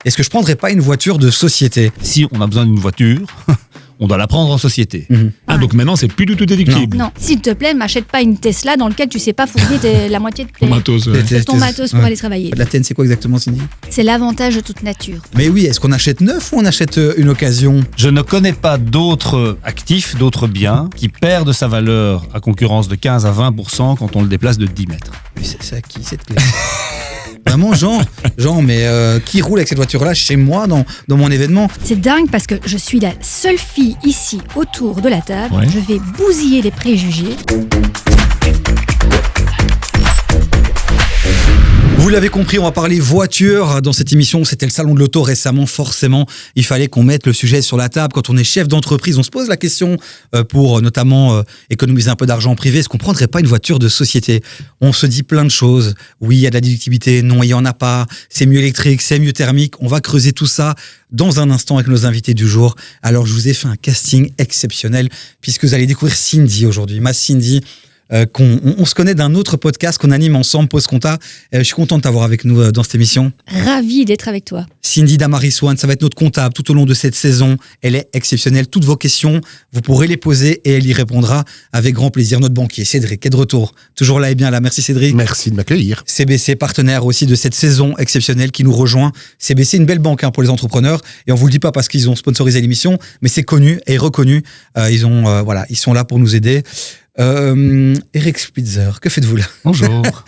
Est-ce que je prendrais pas une voiture de société ? Si on a besoin d'une voiture, on doit la prendre en société. Donc maintenant, c'est plus du tout déductible. Non, s'il te plaît, ne m'achète pas une Tesla dans laquelle tu sais pas fourguer la moitié de Matos, ton matos pour aller travailler. La tienne, c'est quoi exactement, Cindy ? C'est l'avantage de toute nature. Mais oui, est-ce qu'on achète neuf ou on achète une occasion ? Je ne connais pas d'autres actifs, d'autres biens qui perdent sa valeur à concurrence de 15 à 20% quand on le déplace de 10 mètres. Mais c'est à qui cette clé ? Vraiment, mais qui roule avec cette voiture-là chez moi dans mon événement ? C'est dingue parce que je suis la seule fille ici autour de la table. Ouais. Je vais bousiller les préjugés. Vous l'avez compris, on va parler voiture dans cette émission. C'était le salon de l'auto récemment. Forcément, il fallait qu'on mette le sujet sur la table. Quand on est chef d'entreprise, on se pose la question pour notamment économiser un peu d'argent privé. Est-ce qu'on prendrait pas une voiture de société ? On se dit plein de choses. Oui, il y a de la déductibilité. Non, il y en a pas. C'est mieux électrique, c'est mieux thermique. On va creuser tout ça dans un instant avec nos invités du jour. Alors, je vous ai fait un casting exceptionnel puisque vous allez découvrir Cindy aujourd'hui. Ma Cindy. On se connaît d'un autre podcast qu'on anime ensemble, Pause Compta. Je suis content de t'avoir avec nous dans cette émission. Ravie d'être avec toi. Cindy Damaris-Swan, ça va être notre comptable tout au long de cette saison. Elle est exceptionnelle. Toutes vos questions, vous pourrez les poser et elle y répondra avec grand plaisir. Notre banquier, Cédric, est de retour. Toujours là et bien là. Merci Cédric. Merci de m'accueillir. CBC, partenaire aussi de cette saison exceptionnelle qui nous rejoint. CBC, une belle banque pour les entrepreneurs. Et on vous le dit pas parce qu'ils ont sponsorisé l'émission, mais c'est connu et reconnu. Ils sont là pour nous aider. Eric Spitzer, que faites-vous là ? Bonjour.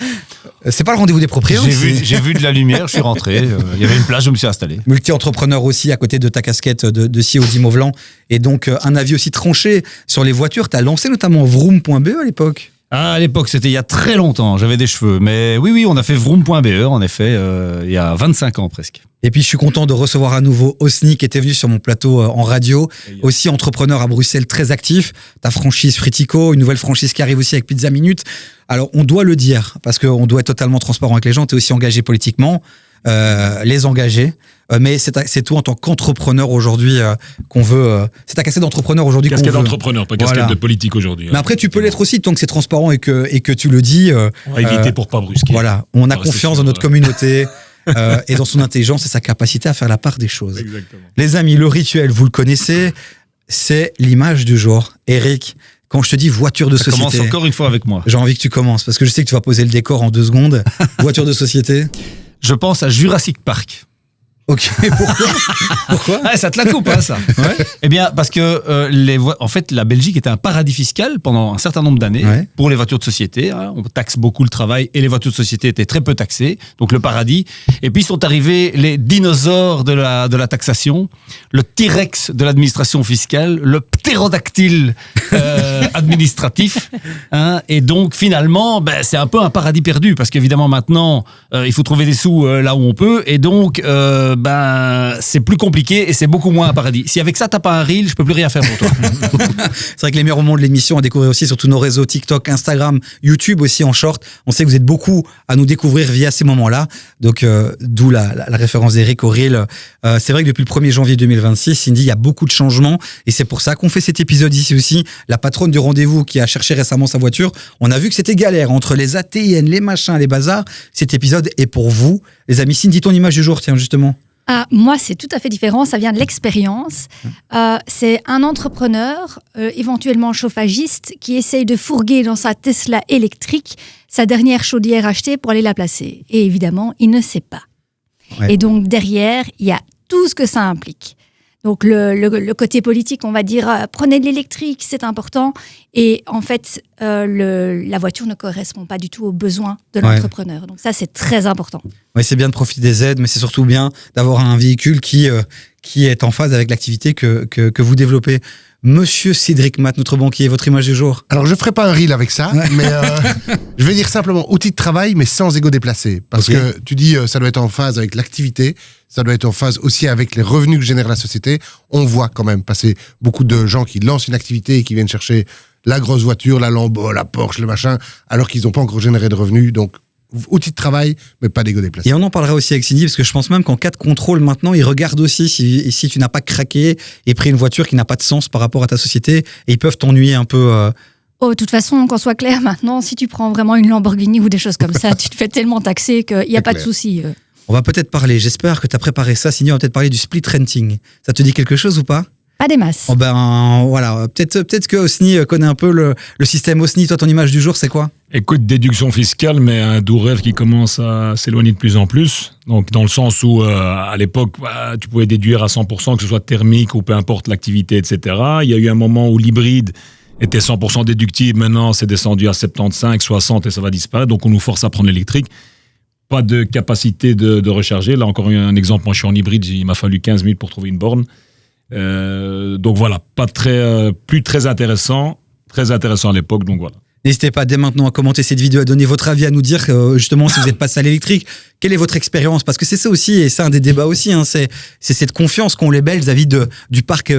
C'est pas le rendez-vous des propriétaires. J'ai vu de la lumière, je suis rentré. Il y avait une plage, je me suis installé. Multi-entrepreneur aussi, à côté de ta casquette de CEO d'Immovlan. Et donc, un avis aussi tranché sur les voitures. Tu as lancé notamment Vroom.be à l'époque. Ah, à l'époque, c'était il y a très longtemps, j'avais des cheveux. Mais oui, on a fait Vroom.be, en effet, il y a 25 ans presque. Et puis, je suis content de recevoir à nouveau Osni, qui était venu sur mon plateau en radio. Aussi entrepreneur à Bruxelles, très actif. Ta franchise Fritico, une nouvelle franchise qui arrive aussi avec Pizza Minute. Alors, on doit le dire, parce qu'on doit être totalement transparent avec les gens. Tu es aussi engagé politiquement, les engagés. Mais c'est toi en tant qu'entrepreneur aujourd'hui qu'on veut. C'est ta casquette d'entrepreneur aujourd'hui qu'on veut. Casquette d'entrepreneur, pas casquette de politique aujourd'hui. Mais après, tu peux l'être aussi tant que c'est transparent et que tu le dis. On va éviter pour pas brusquer. Voilà, on a confiance dans notre communauté et dans son intelligence et sa capacité à faire la part des choses. Exactement. Les amis, le rituel, vous le connaissez, c'est l'image du jour. Eric, quand je te dis voiture de société... Commence encore une fois avec moi. J'ai envie que tu commences parce que je sais que tu vas poser le décor en 2 secondes. Voiture de société. Je pense à Jurassic Park. Ok, pourquoi Ah, ça te la coupe, ça. Ouais. Eh bien, parce que en fait, la Belgique était un paradis fiscal pendant un certain nombre d'années pour les voitures de société. On taxe beaucoup le travail et les voitures de société étaient très peu taxées, donc le paradis. Et puis sont arrivés les dinosaures de la taxation, le T-Rex de l'administration fiscale, le ptérodactyle administratif. Et donc finalement, c'est un peu un paradis perdu parce qu'évidemment maintenant, il faut trouver des sous là où on peut, et donc c'est plus compliqué et c'est beaucoup moins un paradis. Si avec ça t'as pas un reel, je peux plus rien faire pour toi. C'est vrai que les meilleurs moments de l'émission à découvrir aussi sur tous nos réseaux TikTok, Instagram, YouTube aussi en short. On sait que vous êtes beaucoup à nous découvrir via ces moments-là. Donc d'où la référence d'Eric au reel. C'est vrai que depuis le 1er janvier 2026, Cindy, il y a beaucoup de changements et c'est pour ça qu'on fait cet épisode ici aussi. La patronne du rendez-vous qui a cherché récemment sa voiture, on a vu que c'était galère entre les ATN, les machins, les bazars. Cet épisode est pour vous, les amis. Cindy, ton image du jour, tiens justement. Ah, moi, c'est tout à fait différent. Ça vient de l'expérience. C'est un entrepreneur, éventuellement chauffagiste, qui essaye de fourguer dans sa Tesla électrique sa dernière chaudière achetée pour aller la placer. Et évidemment, il ne sait pas. Ouais. Et donc, derrière, il y a tout ce que ça implique. Donc, le côté politique, on va dire, prenez de l'électrique, c'est important. Et en fait, la voiture ne correspond pas du tout aux besoins de l'entrepreneur. Donc ça, c'est très important. Oui, c'est bien de profiter des aides, mais c'est surtout bien d'avoir un véhicule qui est en phase avec l'activité que vous développez. Monsieur Cédric Matt, notre banquier, votre image du jour. Alors, je ne ferai pas un reel avec ça, mais je vais dire simplement outil de travail, mais sans ego déplacé. Parce que tu dis ça doit être en phase avec l'activité, ça doit être en phase aussi avec les revenus que génère la société. On voit quand même passer beaucoup de gens qui lancent une activité et qui viennent chercher la grosse voiture, la Lambo, la Porsche, le machin, alors qu'ils n'ont pas encore généré de revenus. Donc, outil de travail, mais pas d'ego déplacé. Et on en parlera aussi avec Cindy, parce que je pense même qu'en cas de contrôle, maintenant, ils regardent aussi si tu n'as pas craqué et pris une voiture qui n'a pas de sens par rapport à ta société, et ils peuvent t'ennuyer un peu. Oh, de toute façon, qu'on soit clair maintenant, si tu prends vraiment une Lamborghini ou des choses comme ça, tu te fais tellement taxer qu'il n'y a pas de souci. On va peut-être parler, j'espère que tu as préparé ça, sinon on va peut-être parler du split renting. Ça te dit quelque chose ou pas? Pas des masses. Oh ben voilà, peut-être que Osni connaît un peu le système Osni. Toi, ton image du jour, c'est quoi? Écoute, déduction fiscale, mais un doux rêve qui commence à s'éloigner de plus en plus. Donc, dans le sens où, à l'époque, tu pouvais déduire à 100%, que ce soit thermique ou peu importe l'activité, etc. Il y a eu un moment où l'hybride était 100% déductible. Maintenant, c'est descendu à 75, 60 et ça va disparaître. Donc, on nous force à prendre l'électrique. Pas de capacité de recharger. Là, encore un exemple. Moi, je suis en hybride. Il m'a fallu 15 minutes pour trouver une borne. Donc voilà, plus très intéressant à l'époque, donc voilà. N'hésitez pas dès maintenant à commenter cette vidéo, à donner votre avis, à nous dire justement si vous êtes passé à l'électrique, quelle est votre expérience, parce que c'est ça aussi, et c'est un des débats aussi, hein, c'est cette confiance qu'ont les Belges vis-à-vis du parc.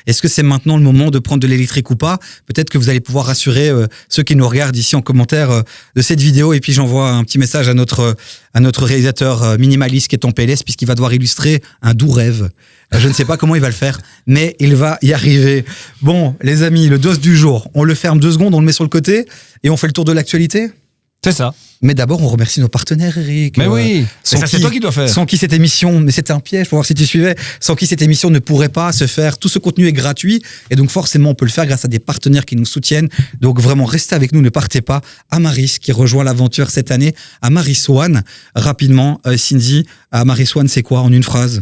Est-ce que c'est maintenant le moment de prendre de l'électrique ou pas? Peut-être que vous allez pouvoir rassurer ceux qui nous regardent ici en commentaire de cette vidéo, et puis j'envoie un petit message à notre réalisateur minimaliste qui est en PLS, puisqu'il va devoir illustrer un doux rêve. Je ne sais pas comment il va le faire, mais il va y arriver. Bon, les amis, le dos du jour, on le ferme 2 secondes, on le met sur le côté et on fait le tour de l'actualité. C'est ça. Mais d'abord, on remercie nos partenaires, Eric. Mais oui, ça c'est toi qui dois faire. Sans qui cette émission, mais c'était un piège pour voir si tu suivais, sans qui cette émission ne pourrait pas se faire. Tout ce contenu est gratuit et donc forcément, on peut le faire grâce à des partenaires qui nous soutiennent. Donc vraiment, restez avec nous, ne partez pas. Amaris qui rejoint l'aventure cette année. Amaris One, rapidement, Cindy, Amaris One, c'est quoi en une phrase?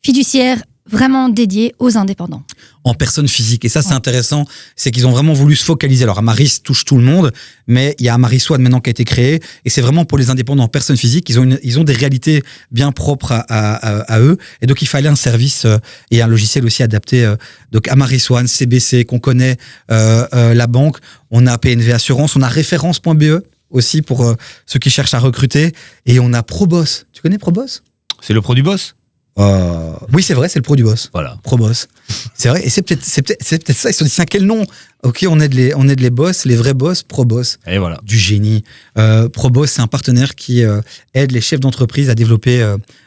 Fiduciaire vraiment dédié aux indépendants. En personne physique. Et ça, c'est intéressant, c'est qu'ils ont vraiment voulu se focaliser. Alors, Amaris touche tout le monde, mais il y a Amaris One maintenant qui a été créé, et c'est vraiment pour les indépendants en personne physique. Ils ont des réalités bien propres à eux, et donc il fallait un service et un logiciel aussi adapté. Donc, Amaris One, CBC, qu'on connaît, la banque, on a PNV Assurance, on a référence.be aussi pour ceux qui cherchent à recruter, et on a ProBoss. Tu connais ProBoss? C'est le pro du boss? Oui, c'est vrai, c'est le pro du boss. Voilà. ProBoss. C'est vrai, et c'est peut-être ça. Ils se sont dit, tiens, quel nom? Ok, on aide les boss, les vrais boss, ProBoss. Et voilà. Du génie. ProBoss, c'est un partenaire qui aide les chefs d'entreprise à développer,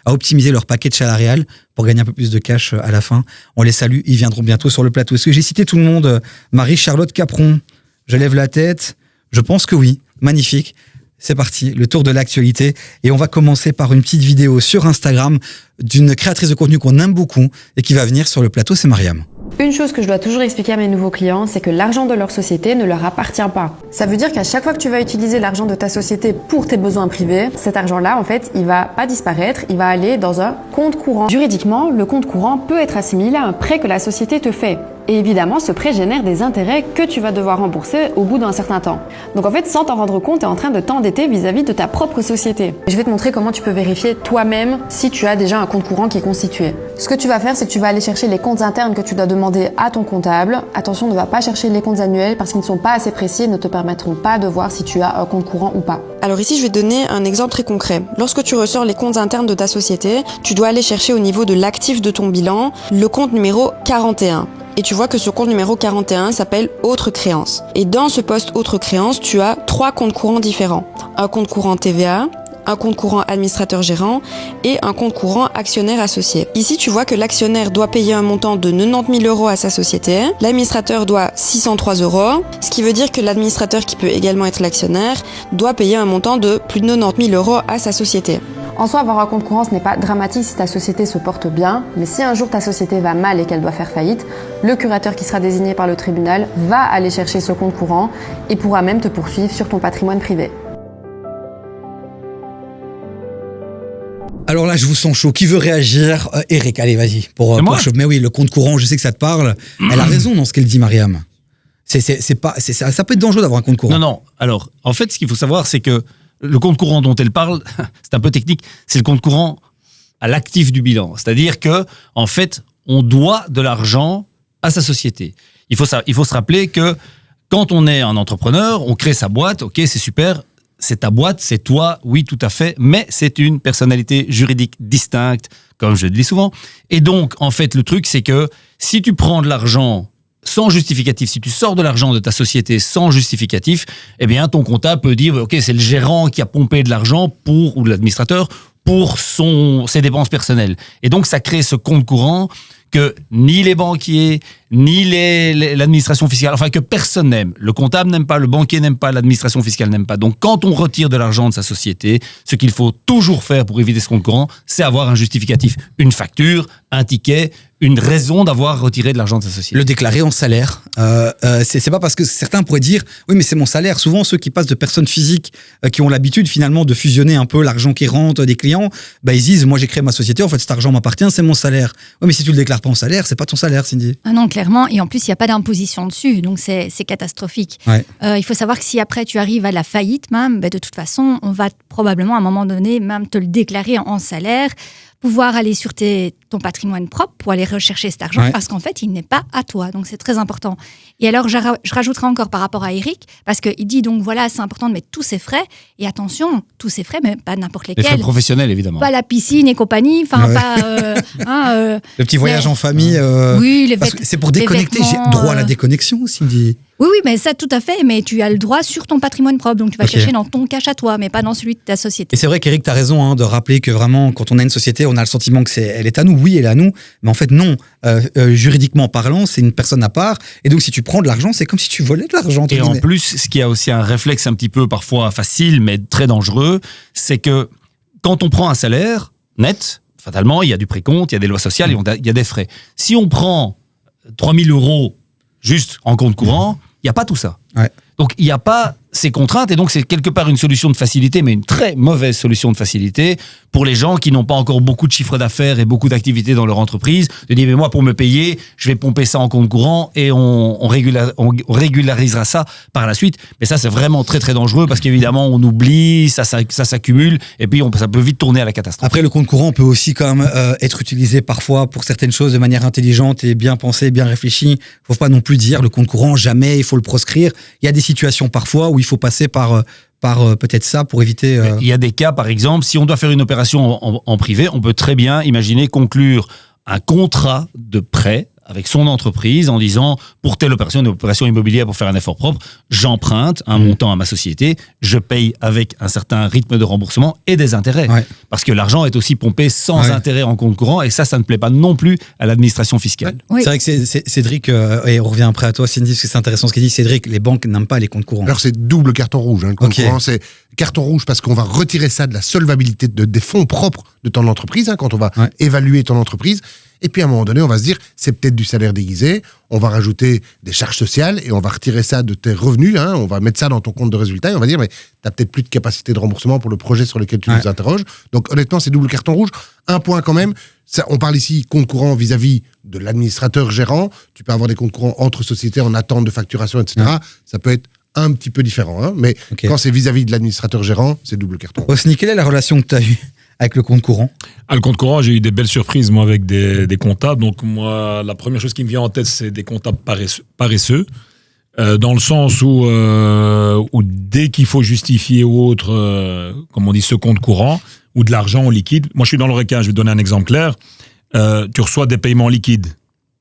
à optimiser leur package salarial pour gagner un peu plus de cash à la fin. On les salue, ils viendront bientôt sur le plateau. Est-ce que j'ai cité tout le monde? Marie-Charlotte Capron, je lève la tête. Je pense que oui. Magnifique. C'est parti, le tour de l'actualité. Et on va commencer par une petite vidéo sur Instagram d'une créatrice de contenu qu'on aime beaucoup et qui va venir sur le plateau, c'est Mariam. Une chose que je dois toujours expliquer à mes nouveaux clients, c'est que l'argent de leur société ne leur appartient pas. Ça veut dire qu'à chaque fois que tu vas utiliser l'argent de ta société pour tes besoins privés, cet argent-là, en fait, il va pas disparaître, il va aller dans un compte courant. Juridiquement, le compte courant peut être assimilé à un prêt que la société te fait. Et évidemment, ce prêt génère des intérêts que tu vas devoir rembourser au bout d'un certain temps. Donc en fait, sans t'en rendre compte, tu es en train de t'endetter vis-à-vis de ta propre société. Je vais te montrer comment tu peux vérifier toi-même si tu as déjà un compte courant qui est constitué. Ce que tu vas faire, c'est que tu vas aller chercher les comptes internes que tu dois demander à ton comptable. Attention, ne va pas chercher les comptes annuels parce qu'ils ne sont pas assez précis et ne te permettront pas de voir si tu as un compte courant ou pas. Alors ici, je vais te donner un exemple très concret. Lorsque tu ressors les comptes internes de ta société, tu dois aller chercher au niveau de l'actif de ton bilan le compte numéro 41. Et tu vois que ce compte numéro 41 s'appelle Autres créances. Et dans ce poste Autres créances, tu as 3 comptes courants différents. Un compte courant TVA, un compte courant administrateur-gérant et un compte courant actionnaire associé. Ici, tu vois que l'actionnaire doit payer un montant de 90 000 € à sa société, l'administrateur doit 603 €, ce qui veut dire que l'administrateur, qui peut également être l'actionnaire, doit payer un montant de plus de 90 000 € à sa société. En soi, avoir un compte courant, ce n'est pas dramatique si ta société se porte bien, mais si un jour ta société va mal et qu'elle doit faire faillite, le curateur qui sera désigné par le tribunal va aller chercher ce compte courant et pourra même te poursuivre sur ton patrimoine privé. Alors là, je vous sens chaud. Qui veut réagir? Eric, allez, vas-y. Mais oui, le compte courant, je sais que ça te parle. Elle a raison dans ce qu'elle dit, Mariam. Ça peut être dangereux d'avoir un compte courant. Non. Alors, en fait, ce qu'il faut savoir, c'est que le compte courant dont elle parle, c'est un peu technique, c'est le compte courant à l'actif du bilan. C'est-à-dire que, en fait, on doit de l'argent à sa société. Il faut se rappeler que quand on est un entrepreneur, on crée sa boîte, ok, c'est super, c'est ta boîte, c'est toi, oui, tout à fait, mais c'est une personnalité juridique distincte, comme je le dis souvent. Et donc, en fait, le truc, c'est que si tu prends de l'argent sans justificatif, si tu sors de l'argent de ta société sans justificatif, eh bien, ton comptable peut dire, ok, c'est le gérant qui a pompé de l'argent ou l'administrateur pour ses dépenses personnelles. Et donc, ça crée ce compte courant que ni les banquiers, ni l'administration fiscale, enfin que personne n'aime. Le comptable n'aime pas, le banquier n'aime pas, l'administration fiscale n'aime pas. Donc quand on retire de l'argent de sa société, ce qu'il faut toujours faire pour éviter ce compte courant, c'est avoir un justificatif, une facture, un ticket, une raison d'avoir retiré de l'argent de sa société. Le déclarer en salaire, c'est pas parce que certains pourraient dire oui mais c'est mon salaire. Souvent ceux qui passent de personnes physiques qui ont l'habitude finalement de fusionner un peu l'argent qui rentre des clients, bah ils disent moi j'ai créé ma société, en fait cet argent m'appartient, c'est mon salaire. Oui mais si tu le déclares pas en salaire, c'est pas ton salaire, Cindy. Ah non, clairement, et en plus il n'y a pas d'imposition dessus, donc c'est catastrophique. Ouais. Il faut savoir que si après tu arrives à la faillite même, bah, de toute façon on va probablement à un moment donné même te le déclarer en salaire, pouvoir aller sur ton patrimoine propre pour aller rechercher cet argent, parce qu'en fait, il n'est pas à toi. Donc, c'est très important. Et alors, je rajouterai encore par rapport à Eric, parce qu'il dit, donc voilà, c'est important de mettre tous ses frais. Et attention, tous ces frais, mais pas n'importe lesquels. Les frais professionnels, évidemment. Pas la piscine et compagnie, enfin, pas... le petit voyage en famille. Oui, c'est pour déconnecter. J'ai droit à la déconnexion, Cindy. Oui, mais ça, tout à fait. Mais tu as le droit sur ton patrimoine propre. Donc, tu vas chercher dans ton cash à toi, mais pas dans celui de ta société. Et c'est vrai qu'Éric, tu as raison de rappeler que vraiment, quand on a une société, on a le sentiment que elle est à nous. Oui, elle est à nous. Mais en fait, non. Juridiquement parlant, c'est une personne à part. Et donc, si tu prends de l'argent, c'est comme si tu volais de l'argent. Et en plus, ce qui a aussi un réflexe un petit peu parfois facile, mais très dangereux, c'est que quand on prend un salaire net, fatalement, il y a du précompte, il y a des lois sociales, il y a des frais. Si on prend 3 000 € juste en compte courant, il n'y a pas tout ça. Ouais. Donc, il n'y a pas ces contraintes, et donc c'est quelque part une solution de facilité, mais une très mauvaise solution de facilité pour les gens qui n'ont pas encore beaucoup de chiffre d'affaires et beaucoup d'activités dans leur entreprise. De dire, mais moi, pour me payer, je vais pomper ça en compte courant et on régularisera ça par la suite. Mais ça, c'est vraiment très, très dangereux parce qu'évidemment, on oublie, ça s'accumule, et puis ça peut vite tourner à la catastrophe. Après, le compte courant peut aussi quand même être utilisé parfois pour certaines choses de manière intelligente et bien pensée, bien réfléchie. Il ne faut pas non plus dire le compte courant, jamais, il faut le proscrire. Il y a des situations parfois où il faut passer par peut-être ça pour éviter... Il y a des cas, par exemple, si on doit faire une opération en privé, on peut très bien imaginer conclure un contrat de prêt avec son entreprise en disant, pour telle opération, une opération immobilière pour faire un effort propre, j'emprunte un montant à ma société, je paye avec un certain rythme de remboursement et des intérêts. Ouais. Parce que l'argent est aussi pompé sans intérêt en compte courant, et ça ne plaît pas non plus à l'administration fiscale. Oui. C'est vrai que Cédric, et on revient après à toi, Cindy, parce que c'est intéressant ce qu'il dit, Cédric, les banques n'aiment pas les comptes courants. Alors c'est double carton rouge. Le compte courant, c'est carton rouge parce qu'on va retirer ça de la solvabilité des fonds propres de ton entreprise, quand on va évaluer ton entreprise. Et puis à un moment donné, on va se dire, c'est peut-être du salaire déguisé, on va rajouter des charges sociales et on va retirer ça de tes revenus, on va mettre ça dans ton compte de résultat et on va dire, mais tu n'as peut-être plus de capacité de remboursement pour le projet sur lequel tu nous interroges. Donc honnêtement, c'est double carton rouge. Un point quand même, ça, on parle ici compte courant vis-à-vis de l'administrateur gérant. Tu peux avoir des comptes courants entre sociétés en attente de facturation, etc. Ça peut être un petit peu différent, mais quand c'est vis-à-vis de l'administrateur gérant, c'est double carton. Osni, quelle est la relation que tu as eue avec le compte courant? Le compte courant, j'ai eu des belles surprises, moi, avec des comptables. Donc, moi, la première chose qui me vient en tête, c'est des comptables paresseux. Dans le sens où dès qu'il faut justifier ou autre, comme on dit, ce compte courant, ou de l'argent en liquide. Moi, je suis dans le requin, je vais te donner un exemple clair. Tu reçois des paiements liquides.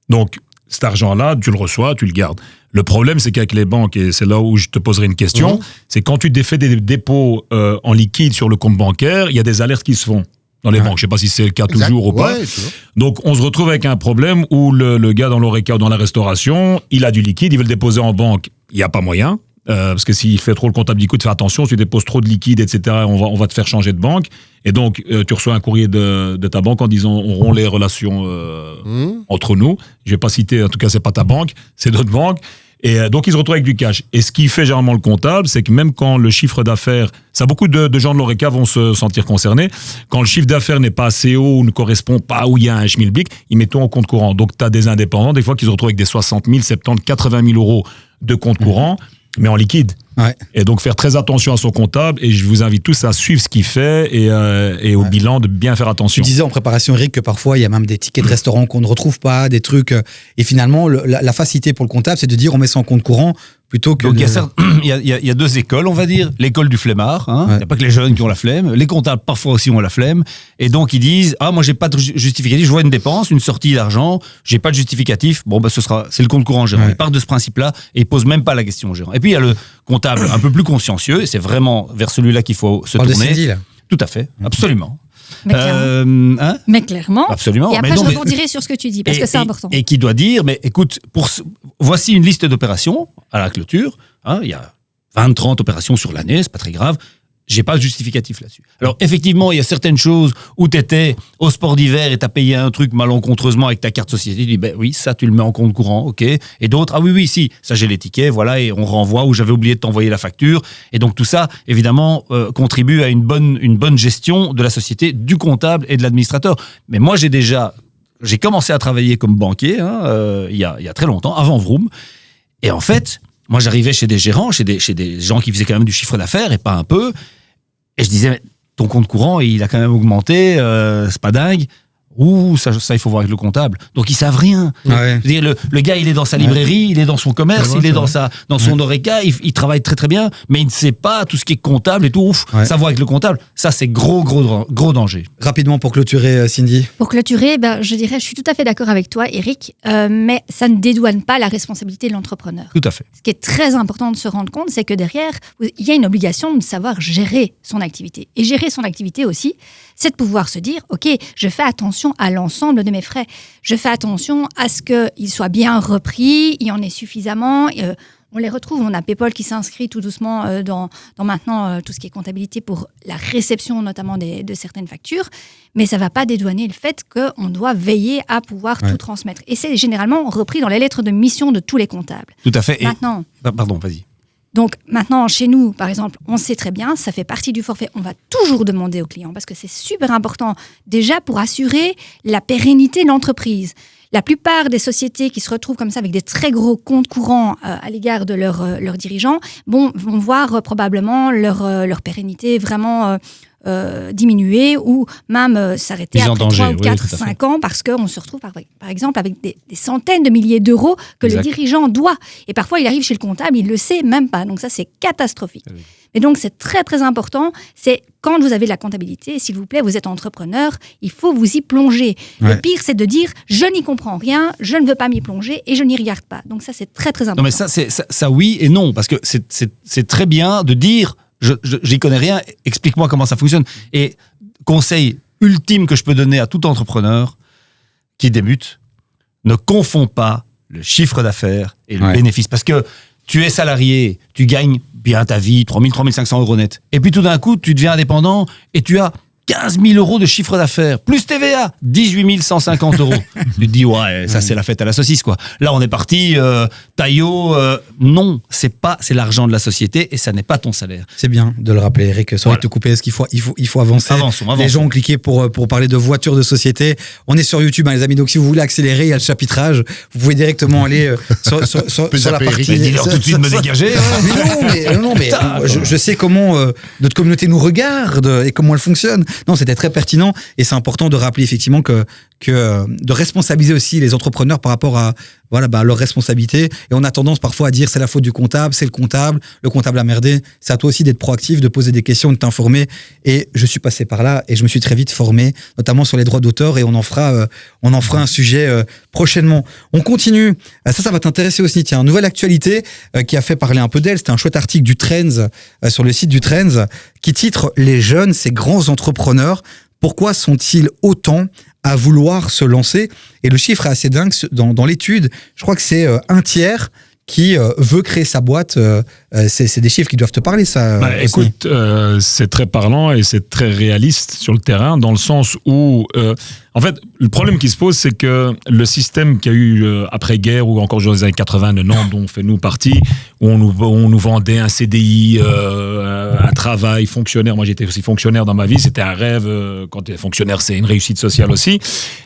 Donc, cet argent-là, tu le reçois, tu le gardes. Le problème, c'est qu'avec les banques, et c'est là où je te poserai une question, c'est quand tu fais des dépôts en liquide sur le compte bancaire, il y a des alertes qui se font dans les banques. Je ne sais pas si c'est le cas toujours ou pas. Donc, on se retrouve avec un problème où le gars dans l'ORECA ou dans la restauration, il a du liquide, il veut le déposer en banque. Il n'y a pas moyen. Parce que s'il fait trop le comptable, fais attention, tu déposes trop de liquide, etc., on va te faire changer de banque. Et donc, tu reçois un courrier de ta banque en disant on rompt les relations entre nous. Je ne vais pas citer, en tout cas, c'est pas ta banque, c'est d'autres banques. Et donc, ils se retrouvent avec du cash. Et ce qui fait généralement le comptable, c'est que même quand le chiffre d'affaires, ça, beaucoup de gens de l'ORECA vont se sentir concernés, quand le chiffre d'affaires n'est pas assez haut ou ne correspond pas où il y a un schmilblick, ils mettent tout en compte courant. Donc, tu as des indépendants, des fois, qui se retrouvent avec des 60 000, 70 000, 80 000 euros de compte courant, mais en liquide. Et donc faire très attention à son comptable, et je vous invite tous à suivre ce qu'il fait et au bilan de bien faire attention. Tu disais en préparation, Eric, que parfois il y a même des tickets de restaurant qu'on ne retrouve pas, des trucs, et finalement la facilité pour le comptable, c'est de dire on met ça en compte courant plutôt que... Donc il y a deux écoles, on va dire. L'école du flemmard, il n'y a pas que les jeunes qui ont la flemme, les comptables parfois aussi ont la flemme, et donc ils disent moi j'ai pas de justificatif, je vois une dépense, une sortie d'argent, j'ai pas de justificatif, c'est le compte courant gérant. Ils partent de ce principe-là et ils posent même pas la question au gérant. Et puis il y a le comptable un peu plus consciencieux, et c'est vraiment vers celui-là qu'il faut se tourner. De Cindy, là. Tout à fait, absolument. Mais clairement. Absolument. Et après, je rebondirai sur ce que tu dis, parce que c'est important. Et qui doit dire, mais écoute, voici une liste d'opérations à la clôture. Il y a 20-30 opérations sur l'année, c'est pas très grave. J'ai pas de justificatif là-dessus. Alors, effectivement, il y a certaines choses où tu étais au sport d'hiver et tu as payé un truc malencontreusement avec ta carte société. Tu dis, ben oui, ça, tu le mets en compte courant, ok. Et d'autres, ah oui, si, ça, j'ai les tickets, voilà, et on renvoie, ou j'avais oublié de t'envoyer la facture. Et donc, tout ça, évidemment, contribue à une bonne gestion de la société, du comptable et de l'administrateur. Mais moi, j'ai commencé à travailler comme banquier, il y a très longtemps, avant Vroom. Et en fait, moi, j'arrivais chez des gérants, chez des gens qui faisaient quand même du chiffre d'affaires et pas un peu. Et je disais, mais ton compte courant, il a quand même augmenté, c'est pas dingue. Ouh, ça, il faut voir avec le comptable. Donc, ils savent rien. Ouais. Je veux dire, le gars, il est dans sa librairie, il est dans son commerce, il est dans son Oreca, il travaille très très bien, mais il ne sait pas tout ce qui est comptable et tout. Ouf, ça voit avec le comptable. Ça, c'est gros danger. Rapidement pour clôturer, Cindy. Pour clôturer, je dirais, je suis tout à fait d'accord avec toi, Eric, mais ça ne dédouane pas la responsabilité de l'entrepreneur. Tout à fait. Ce qui est très important de se rendre compte, c'est que derrière, il y a une obligation de savoir gérer son activité. Et gérer son activité aussi, c'est de pouvoir se dire, OK, je fais attention à l'ensemble de mes frais. Je fais attention à ce qu'ils soient bien repris, il y en ait suffisamment. On les retrouve, on a Paypal qui s'inscrit tout doucement dans maintenant tout ce qui est comptabilité pour la réception notamment de certaines factures, mais ça ne va pas dédouaner le fait qu'on doit veiller à pouvoir tout transmettre. Et c'est généralement repris dans les lettres de mission de tous les comptables. Tout à fait. Maintenant, pardon, vas-y. Donc maintenant, chez nous, par exemple, on sait très bien, ça fait partie du forfait, on va toujours demander aux clients parce que c'est super important déjà pour assurer la pérennité de l'entreprise. La plupart des sociétés qui se retrouvent comme ça avec des très gros comptes courants à l'égard de leurs dirigeants vont voir probablement leur pérennité vraiment diminuer ou même s'arrêter après 3 ou 4, 5 ans parce qu'on se retrouve par exemple avec des centaines de milliers d'euros que le dirigeant doit. Et parfois, il arrive chez le comptable, il ne le sait même pas. Donc ça, c'est catastrophique. Oui. Et donc, c'est très, très important. C'est quand vous avez de la comptabilité, s'il vous plaît, vous êtes entrepreneur, il faut vous y plonger. Ouais. Le pire, c'est de dire, je n'y comprends rien, je ne veux pas m'y plonger et je n'y regarde pas. Donc ça, c'est très, très important. Non, mais ça oui et non, parce que c'est très bien de dire, j'y connais rien, explique-moi comment ça fonctionne. Et conseil ultime que je peux donner à tout entrepreneur qui débute, ne confonds pas le chiffre d'affaires et le bénéfice. Parce que tu es salarié, tu gagnes bien ta vie, 3 000, 3 500 euros net. Et puis tout d'un coup, tu deviens indépendant et tu as 15 000 euros de chiffre d'affaires, plus TVA, 18 150 euros. Tu te dis, ouais, ça c'est la fête à la saucisse, quoi. Là, on est parti, taillot, non, c'est l'argent de la société et ça n'est pas ton salaire. C'est bien de le rappeler, Eric, sans te couper, parce qu'il faut avancer. Avançons. Les gens ont cliqué pour parler de voitures de société. On est sur YouTube, les amis, donc si vous voulez accélérer, il y a le chapitrage. Vous pouvez directement aller sur la partie... Dis-leur tout de suite de me dégager. Non, mais je sais comment notre communauté nous regarde et comment elle fonctionne. Non, c'était très pertinent et c'est important de rappeler effectivement que de responsabiliser aussi les entrepreneurs par rapport à leurs responsabilités. Et on a tendance parfois à dire c'est la faute du comptable, c'est le comptable a merdé. C'est à toi aussi d'être proactif, de poser des questions, de t'informer. Et je suis passé par là et je me suis très vite formé, notamment sur les droits d'auteur et on en fera un sujet prochainement. On continue. Ça va t'intéresser aussi. Tiens, nouvelle actualité qui a fait parler un peu d'elle. C'était un chouette article du Trends sur le site du Trends qui titre « Les jeunes, ces grands entrepreneurs, pourquoi sont-ils autant à vouloir se lancer ?» Et le chiffre est assez dingue. Dans l'étude, je crois que c'est un tiers qui veut créer sa boîte. C'est des chiffres qui doivent te parler, ça. Écoute, c'est très parlant et c'est très réaliste sur le terrain, dans le sens où, en fait, le problème qui se pose, c'est que le système qu'il y a eu après-guerre, ou encore dans les années 80, 90, dont on fait nous partie, où on nous vendait un CDI, un travail, fonctionnaire. Moi, j'étais aussi fonctionnaire dans ma vie, c'était un rêve. Quand tu es fonctionnaire, c'est une réussite sociale aussi.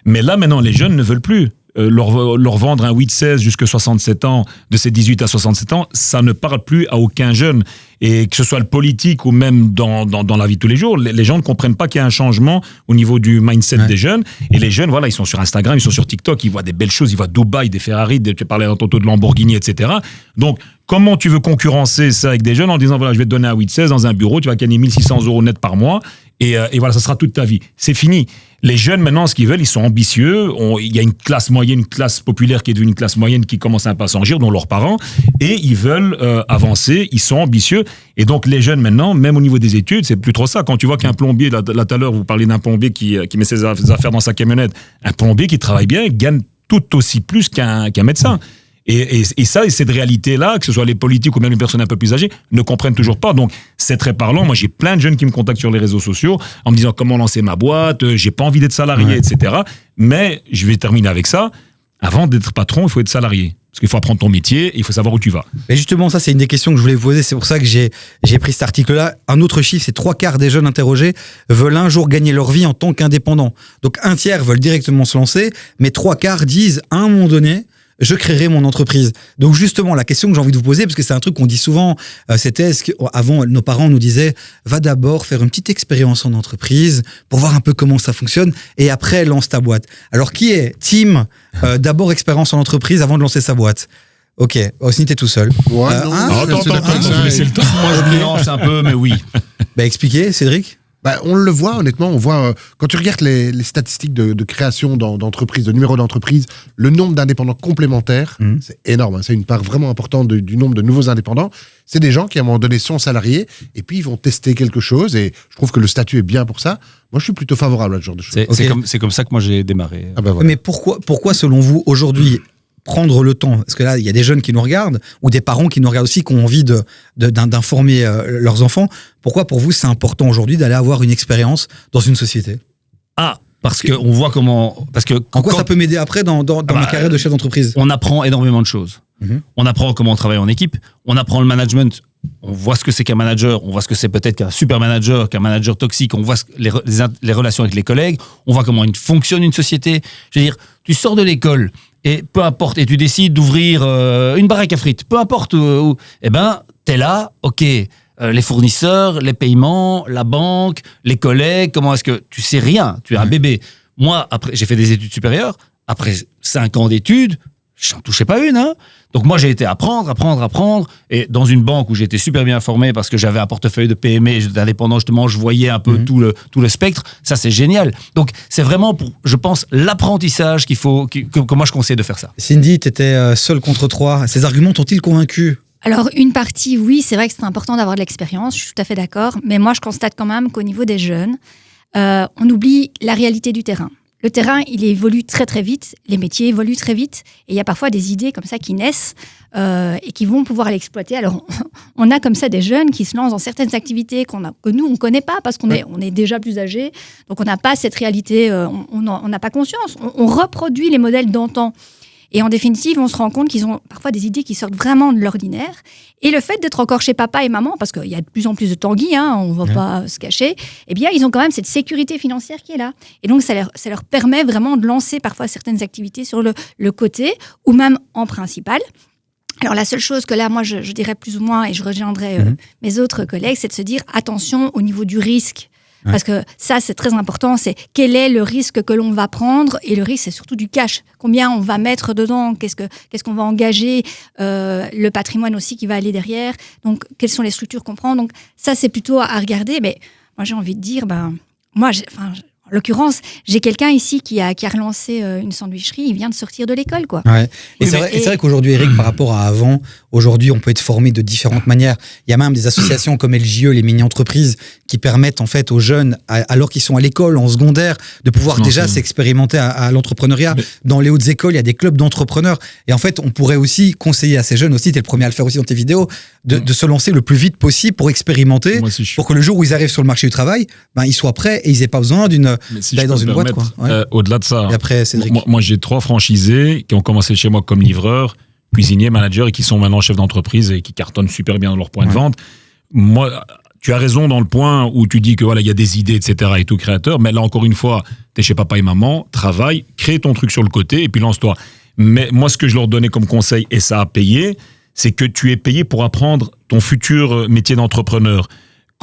Mais là, maintenant, les jeunes ne veulent plus. Leur vendre un 8-16 jusqu'à 67 ans, de ces 18 à 67 ans, ça ne parle plus à aucun jeune. Et que ce soit le politique ou même dans la vie de tous les jours, les gens ne comprennent pas qu'il y a un changement au niveau du mindset des jeunes. Et les jeunes, ils sont sur Instagram, ils sont sur TikTok, ils voient des belles choses, ils voient Dubaï, des Ferrari, tu parlais tantôt de Lamborghini, etc. Donc, comment tu veux concurrencer ça avec des jeunes en disant, je vais te donner un 8-16 dans un bureau, tu vas gagner 1 600 euros net par mois, et ça sera toute ta vie. C'est fini. Les jeunes, maintenant, ce qu'ils veulent, ils sont ambitieux. Il y a une classe moyenne, une classe populaire qui est devenue une classe moyenne qui commence un peu à s'enrichir, dont leurs parents, et ils veulent avancer, ils sont ambitieux. Et donc, les jeunes, maintenant, même au niveau des études, c'est plus trop ça. Quand tu vois qu'un plombier, là tout à l'heure, vous parlez d'un plombier qui met ses affaires dans sa camionnette, un plombier qui travaille bien gagne tout aussi plus qu'un médecin. Et cette réalité-là, que ce soit les politiques ou même les personnes un peu plus âgées, ne comprennent toujours pas. Donc, c'est très parlant. Moi, j'ai plein de jeunes qui me contactent sur les réseaux sociaux en me disant comment lancer ma boîte, j'ai pas envie d'être salarié, etc. Mais, je vais terminer avec ça. Avant d'être patron, il faut être salarié. Parce qu'il faut apprendre ton métier et il faut savoir où tu vas. Mais justement, ça, c'est une des questions que je voulais vous poser. C'est pour ça que j'ai pris cet article-là. Un autre chiffre, c'est 3/4 des jeunes interrogés veulent un jour gagner leur vie en tant qu'indépendants. Donc, 1/3 veulent directement se lancer, mais 3/4 disent, à un moment donné, je créerai mon entreprise. Donc justement, la question que j'ai envie de vous poser, parce que c'est un truc qu'on dit souvent, c'était, est-ce qu'avant, nos parents nous disaient, va d'abord faire une petite expérience en entreprise pour voir un peu comment ça fonctionne et après lance ta boîte. Alors qui est team d'abord expérience en entreprise avant de lancer sa boîte? Ok, Osni, t'es tout seul. Ouais, Attends, faut laisser le temps. Moi, je nuance un peu, mais oui. Bah expliquez, Cédric. On le voit, honnêtement, on voit, quand tu regardes les statistiques de création d'entreprises, de numéros d'entreprise, le nombre d'indépendants complémentaires, c'est énorme. Hein, c'est une part vraiment importante du nombre de nouveaux indépendants. C'est des gens qui, à un moment donné, sont salariés et puis ils vont tester quelque chose et je trouve que le statut est bien pour ça. Moi, je suis plutôt favorable à ce genre de choses. C'est comme ça que moi j'ai démarré. Ah bah voilà. Mais pourquoi, selon vous, aujourd'hui, prendre le temps? Parce que là, il y a des jeunes qui nous regardent, ou des parents qui nous regardent aussi, qui ont envie d'informer leurs enfants. Pourquoi, pour vous, c'est important aujourd'hui d'aller avoir une expérience dans une société? Parce qu'on voit comment... En quoi ça peut m'aider après dans ma carrière de chef d'entreprise? On apprend énormément de choses. On apprend comment on travaille en équipe, on apprend le management, on voit ce que c'est qu'un manager, on voit ce que c'est peut-être qu'un super manager, qu'un manager toxique, on voit les relations avec les collègues, on voit comment fonctionne une société. Je veux dire, tu sors de l'école et peu importe, et tu décides d'ouvrir une baraque à frites, peu importe où, eh ben, t'es là, ok, les fournisseurs, les paiements, la banque, les collègues, comment est-ce que... Tu sais rien, tu es un bébé. Moi, après, j'ai fait des études supérieures, après 5 ans d'études, j'en touchais pas une, hein. Donc moi, j'ai été apprendre. Et dans une banque où j'étais super bien formé parce que j'avais un portefeuille de PME, j'étais indépendant, justement, je voyais un peu tout le spectre. Ça, c'est génial. Donc, c'est vraiment pour, je pense, l'apprentissage que moi, je conseille de faire ça. Cindy, tu étais seule contre 3. Ces arguments t'ont-ils convaincu? Alors, une partie, oui, c'est vrai que c'est important d'avoir de l'expérience, je suis tout à fait d'accord. Mais moi, je constate quand même qu'au niveau des jeunes, on oublie la réalité du terrain. Le terrain, il évolue très très vite, les métiers évoluent très vite, et il y a parfois des idées comme ça qui naissent et qui vont pouvoir l'exploiter. Alors, on a comme ça des jeunes qui se lancent dans certaines activités que nous, on ne connaît pas parce qu'on est déjà plus âgés, donc on n'a pas cette réalité, on n'a pas conscience. On reproduit les modèles d'antan. Et en définitive, on se rend compte qu'ils ont parfois des idées qui sortent vraiment de l'ordinaire. Et le fait d'être encore chez papa et maman, parce qu'il y a de plus en plus de Tanguy, hein, on ne va pas se cacher, eh bien, ils ont quand même cette sécurité financière qui est là. Et donc, ça leur permet vraiment de lancer parfois certaines activités sur le côté, ou même en principal. Alors, la seule chose que là, moi, je dirais plus ou moins, et je rejoindrai mes autres collègues, c'est de se dire, attention au niveau du risque. Parce que ça, c'est très important, c'est quel est le risque que l'on va prendre, et le risque, c'est surtout du cash. Combien on va mettre dedans, qu'est-ce qu'on va engager, le patrimoine aussi qui va aller derrière, donc quelles sont les structures qu'on prend. Donc ça, c'est plutôt à regarder. Mais moi, j'ai envie de dire, en l'occurrence, j'ai quelqu'un ici qui a relancé une sandwicherie, il vient de sortir de l'école, quoi. Ouais. Et c'est vrai qu'aujourd'hui, Eric, par rapport à avant, aujourd'hui, on peut être formé de différentes manières. Il y a même des associations comme LJE, les mini-entreprises, qui permettent en fait aux jeunes, alors qu'ils sont à l'école, en secondaire, de pouvoir déjà s'expérimenter à l'entrepreneuriat. Dans les hautes écoles, il y a des clubs d'entrepreneurs. Et en fait, on pourrait aussi conseiller à ces jeunes aussi, t'es le premier à le faire aussi dans tes vidéos, de se lancer le plus vite possible pour expérimenter, pour que le jour où ils arrivent sur le marché du travail, ils soient prêts et ils n'aient pas besoin d'aller dans une boîte, quoi. Au-delà de ça, et après, moi j'ai 3 franchisés qui ont commencé chez moi comme livreurs, cuisiniers, managers et qui sont maintenant chefs d'entreprise et qui cartonnent super bien dans leur point de vente. Moi, tu as raison dans le point où tu dis que voilà, il y a des idées, etc. et tout créateur, mais là encore une fois, t'es chez papa et maman, travaille, crée ton truc sur le côté et puis lance-toi. Mais moi, ce que je leur donnais comme conseil, et ça a payé, c'est que tu es payé pour apprendre ton futur métier d'entrepreneur.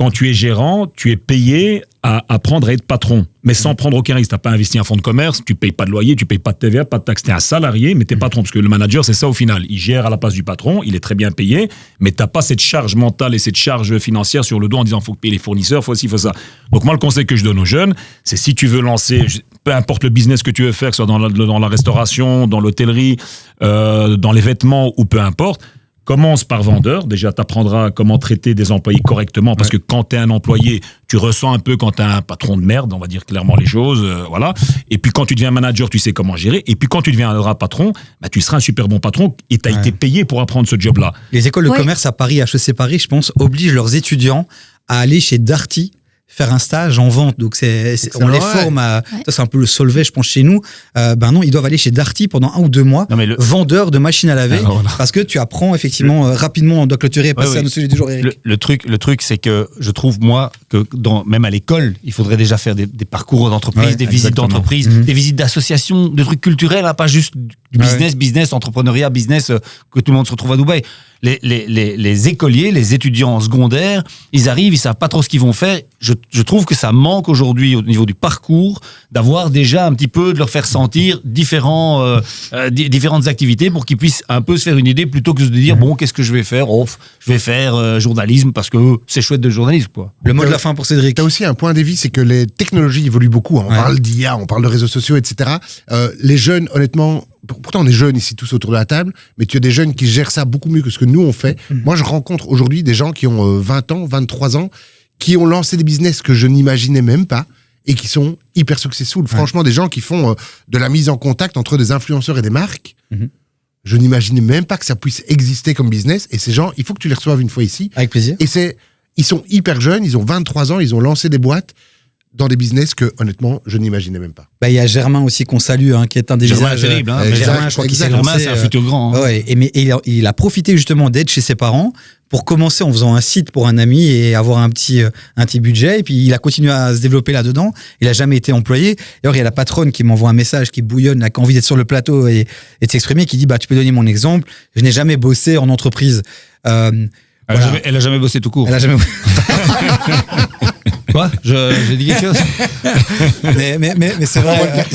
quand tu es gérant, tu es payé à apprendre à être patron, mais sans prendre aucun risque. Tu n'as pas investi en fonds de commerce, tu ne payes pas de loyer, tu ne payes pas de TVA, pas de taxes. Tu es un salarié, mais tu es patron, parce que le manager, c'est ça au final. Il gère à la place du patron, il est très bien payé, mais tu n'as pas cette charge mentale et cette charge financière sur le dos en disant il faut payer les fournisseurs, il faut ci, il faut ça. Donc moi, le conseil que je donne aux jeunes, c'est si tu veux lancer, peu importe le business que tu veux faire, que ce soit dans la restauration, dans l'hôtellerie, dans les vêtements ou peu importe, commence par vendeur. Déjà, tu apprendras comment traiter des employés correctement, parce que quand tu es un employé, tu ressens un peu quand tu es un patron de merde, on va dire clairement les choses, voilà. Et puis quand tu deviens manager, tu sais comment gérer. Et puis quand tu deviendras patron, tu seras un super bon patron et tu as été payé pour apprendre ce job-là. Les écoles de commerce à Paris, HEC Paris, je pense, obligent leurs étudiants à aller chez Darty faire un stage en vente. Donc on les forme à, ça c'est un peu le Solvay, je pense, chez nous. Non, ils doivent aller chez Darty pendant 1 ou 2 mois, vendeur de machines à laver, parce que tu apprends effectivement rapidement, on doit clôturer et passer à notre sujet du jour, Eric. Le truc, c'est que je trouve, moi, que même à l'école, il faudrait déjà faire des parcours d'entreprise, des visites d'entreprise, des visites d'associations, de trucs culturels, pas juste du business, entrepreneuriat, business, que tout le monde se retrouve à Dubaï. Les écoliers, les étudiants en secondaire, ils arrivent, ils savent pas trop ce qu'ils vont faire. Je trouve que ça manque aujourd'hui au niveau du parcours d'avoir déjà un petit peu, de leur faire sentir différentes activités pour qu'ils puissent un peu se faire une idée plutôt que de dire bon, qu'est-ce que je vais faire? Je vais faire journalisme parce que c'est chouette de journalisme, quoi. Le mot de la fin pour Cédric. T'as aussi un point d'avis, c'est que les technologies évoluent beaucoup. On parle d'IA, on parle de réseaux sociaux, etc. Les jeunes, honnêtement, pourtant on est jeunes ici tous autour de la table, mais tu as des jeunes qui gèrent ça beaucoup mieux que ce que nous on fait. Moi je rencontre aujourd'hui des gens qui ont 20 ans, 23 ans, qui ont lancé des business que je n'imaginais même pas et qui sont hyper successful. Franchement, des gens qui font de la mise en contact entre des influenceurs et des marques. Je n'imaginais même pas que ça puisse exister comme business. Et ces gens, il faut que tu les reçoives une fois ici. Avec plaisir. Et ils sont hyper jeunes, ils ont 23 ans, ils ont lancé des boîtes dans des business que, honnêtement, je n'imaginais même pas. Il y a Germain aussi qu'on salue, qui est un des Germain visages. terrible, Germain, je crois qu'il s'est lancé. Germain, c'est un futur grand. Il a profité justement d'être chez ses parents pour commencer en faisant un site pour un ami et avoir un petit budget. Et puis, il a continué à se développer là-dedans. Il a jamais été employé. D'ailleurs, il y a la patronne qui m'envoie un message, qui bouillonne, qui a envie d'être sur le plateau et de s'exprimer, qui dit, tu peux donner mon exemple. Je n'ai jamais bossé en entreprise. Elle a jamais bossé tout court. Elle a jamais. Quoi? J'ai dit quelque chose? mais c'est vrai.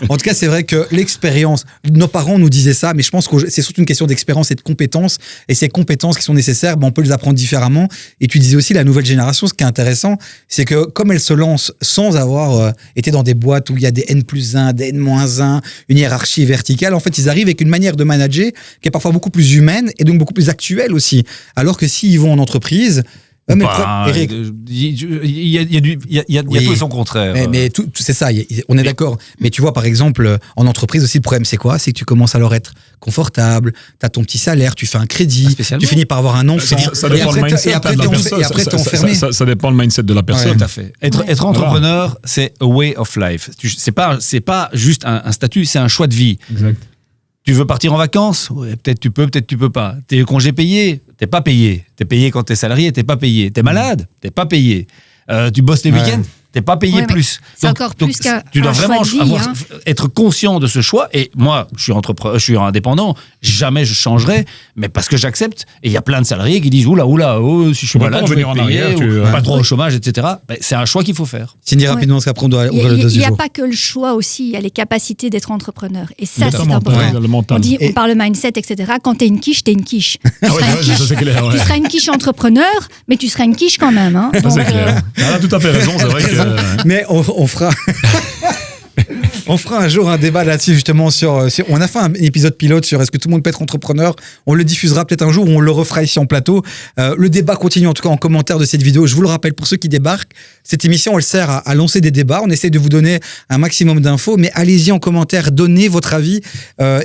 En tout cas, c'est vrai que l'expérience, nos parents nous disaient ça, mais je pense que c'est surtout une question d'expérience et de compétences. Et ces compétences qui sont nécessaires, on peut les apprendre différemment. Et tu disais aussi la nouvelle génération, ce qui est intéressant, c'est que comme elle se lance sans avoir été dans des boîtes où il y a des N+1, des N-1, une hiérarchie verticale, en fait, ils arrivent avec une manière de manager qui est parfois beaucoup plus humaine et donc beaucoup plus actuelle aussi. Alors que s'ils vont en entreprise, Eric, il y a tout son contraire. Mais tout, c'est ça, on est d'accord. Mais tu vois, par exemple, en entreprise aussi, le problème, c'est quoi? C'est que tu commences alors à être confortable, tu as ton petit salaire, tu fais un crédit, tu finis par avoir un enfant. Ça dépend le mindset de la personne. Et après, t'es enfermé. Ça dépend le mindset de la personne. Tout à fait. Être entrepreneur, c'est a way of life. C'est pas juste un statut, c'est un choix de vie. Exact. Tu veux partir en vacances? Ouais, peut-être tu peux, peut-être tu peux pas. T'es congé payé? T'es pas payé. T'es payé quand t'es salarié, t'es pas payé. T'es malade? T'es pas payé. Tu bosses les week-ends? T'es pas payé plus. C'est encore plus qu'un tu dois vraiment choix de vie, être conscient de ce choix. Et moi, je suis indépendant. Jamais je changerai, mais parce que j'accepte. Et il y a plein de salariés qui disent oula, si je suis malade, je vais en payer, arrière, pas droit au chômage, etc. C'est un choix qu'il faut faire. Cindy, rapidement, parce qu'après on doit ouvrir le dossier. Il n'y a pas que le choix aussi, il y a les capacités d'être entrepreneur. Et ça, c'est important. On parle de mindset, etc. Quand t'es une quiche, t'es une quiche. Tu seras une quiche entrepreneur, mais tu seras une quiche quand même. C'est clair. Elle a tout à fait raison, c'est vrai que... Mais on fera... On fera un jour un débat là-dessus, justement, on a fait un épisode pilote sur est-ce que tout le monde peut être entrepreneur. On le diffusera peut-être un jour ou on le refera ici en plateau. Le débat continue, en tout cas, en commentaire de cette vidéo. Je vous le rappelle, pour ceux qui débarquent, cette émission, elle sert à lancer des débats. On essaie de vous donner un maximum d'infos, mais allez-y en commentaire, donnez votre avis.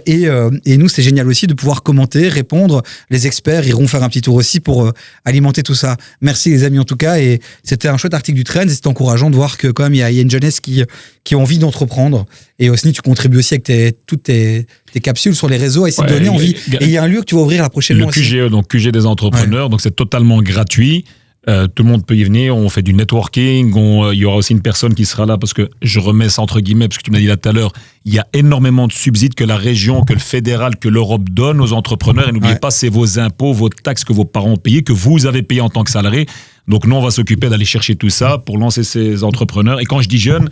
Et nous, c'est génial aussi de pouvoir commenter, répondre. Les experts iront faire un petit tour aussi pour alimenter tout ça. Merci les amis, en tout cas. Et c'était un chouette article du Trends. Et c'est encourageant de voir que quand même, il y a une jeunesse qui a envie d'entreprendre. Et Osni, tu contribues aussi avec toutes tes capsules sur les réseaux à essayer de donner envie. Et il y a un lieu que tu vas ouvrir la prochaine mois. Le QGE, donc QG des entrepreneurs, donc c'est totalement gratuit. Tout le monde peut y venir, on fait du networking, il y aura aussi une personne qui sera là parce que je remets ça entre guillemets, parce que tu m'as dit là tout à l'heure, il y a énormément de subsides que la région, que le fédéral, que l'Europe donne aux entrepreneurs et n'oubliez pas, c'est vos impôts, vos taxes que vos parents ont payés, que vous avez payés en tant que salarié. Donc nous, on va s'occuper d'aller chercher tout ça pour lancer ces entrepreneurs. Et quand je dis jeunes,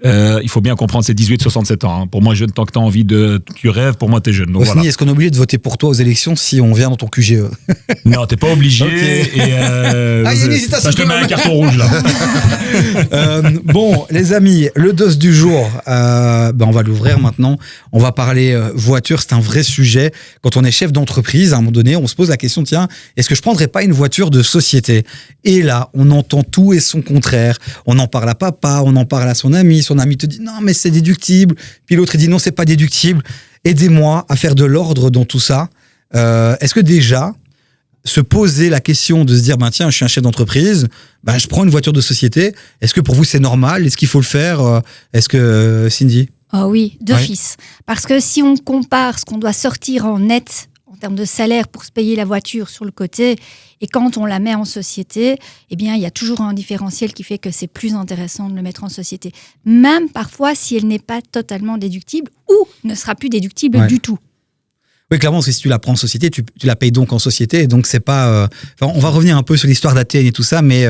il faut bien comprendre, c'est 18-67 ans. Hein. Pour moi, jeune, tant que tu as envie tu rêves, pour moi, tu es jeune. Donc, Osni, est-ce qu'on est obligé de voter pour toi aux élections si on vient dans ton QGE? Non, t'es pas obligé. Okay. Et il y a une hésitation. je te mets un carton rouge là. Bon, les amis, le dos du jour, on va l'ouvrir maintenant. On va parler voiture, c'est un vrai sujet. Quand on est chef d'entreprise, à un moment donné, on se pose la question, tiens, est-ce que je prendrais pas une voiture de société? Et là, on entend tout et son contraire. On en parle à papa, on en parle à son ami te dit non, mais c'est déductible. Puis l'autre, il dit non, c'est pas déductible. Aidez-moi à faire de l'ordre dans tout ça. Est-ce que déjà, se poser la question de se dire, tiens, je suis un chef d'entreprise, je prends une voiture de société. Est-ce que pour vous, c'est normal? Est-ce qu'il faut le faire? Est-ce que, Cindy? Oh oui, d'office. Ouais. Parce que si on compare ce qu'on doit sortir en net en termes de salaire pour se payer la voiture sur le côté, et quand on la met en société, eh bien, il y a toujours un différentiel qui fait que c'est plus intéressant de le mettre en société. Même parfois si elle n'est pas totalement déductible ou ne sera plus déductible du tout. Oui, clairement, parce que si tu la prends en société, tu la payes donc en société. Et donc, c'est pas. On va revenir un peu sur l'histoire d'Athènes et tout ça, mais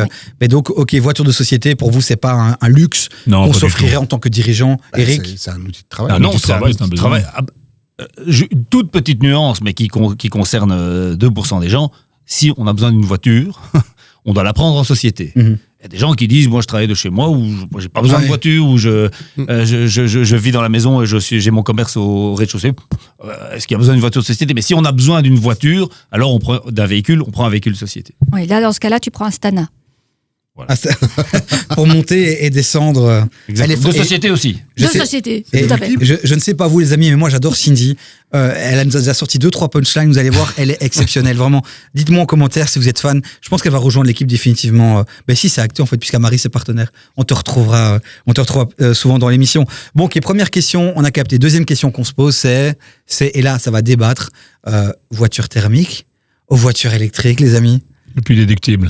donc, ok, voiture de société, pour vous, c'est pas un luxe qu'on s'offrirait en tant que dirigeant. Eric, c'est un outil de travail. Ah non, c'est un outil de travail. Toute petite nuance, mais qui concerne 2% des gens. Si on a besoin d'une voiture, on doit la prendre en société. Il y a des gens qui disent, moi je travaille de chez moi, ou j'ai pas besoin de voiture, ou je vis dans la maison et j'ai mon commerce au rez-de-chaussée. Est-ce qu'il y a besoin d'une voiture de société? Mais si on a besoin d'une voiture, alors on prend un véhicule de société. Oui, là dans ce cas-là, tu prends un Stana. Voilà. Pour monter et descendre. De société aussi. Société, tout à fait. Je ne sais pas vous les amis, mais moi j'adore Cindy. Elle nous a déjà sorti 2-3 punchlines, vous allez voir, elle est exceptionnelle, vraiment. Dites-moi en commentaire si vous êtes fan. Je pense qu'elle va rejoindre l'équipe définitivement. Si, c'est acté en fait, puisqu'Amaury c'est partenaire. On te retrouvera souvent dans l'émission. Bon, ok, première question, on a capté. Deuxième question qu'on se pose, c'est et là ça va débattre, voiture thermique ou voiture électrique, les amis? Le plus déductible.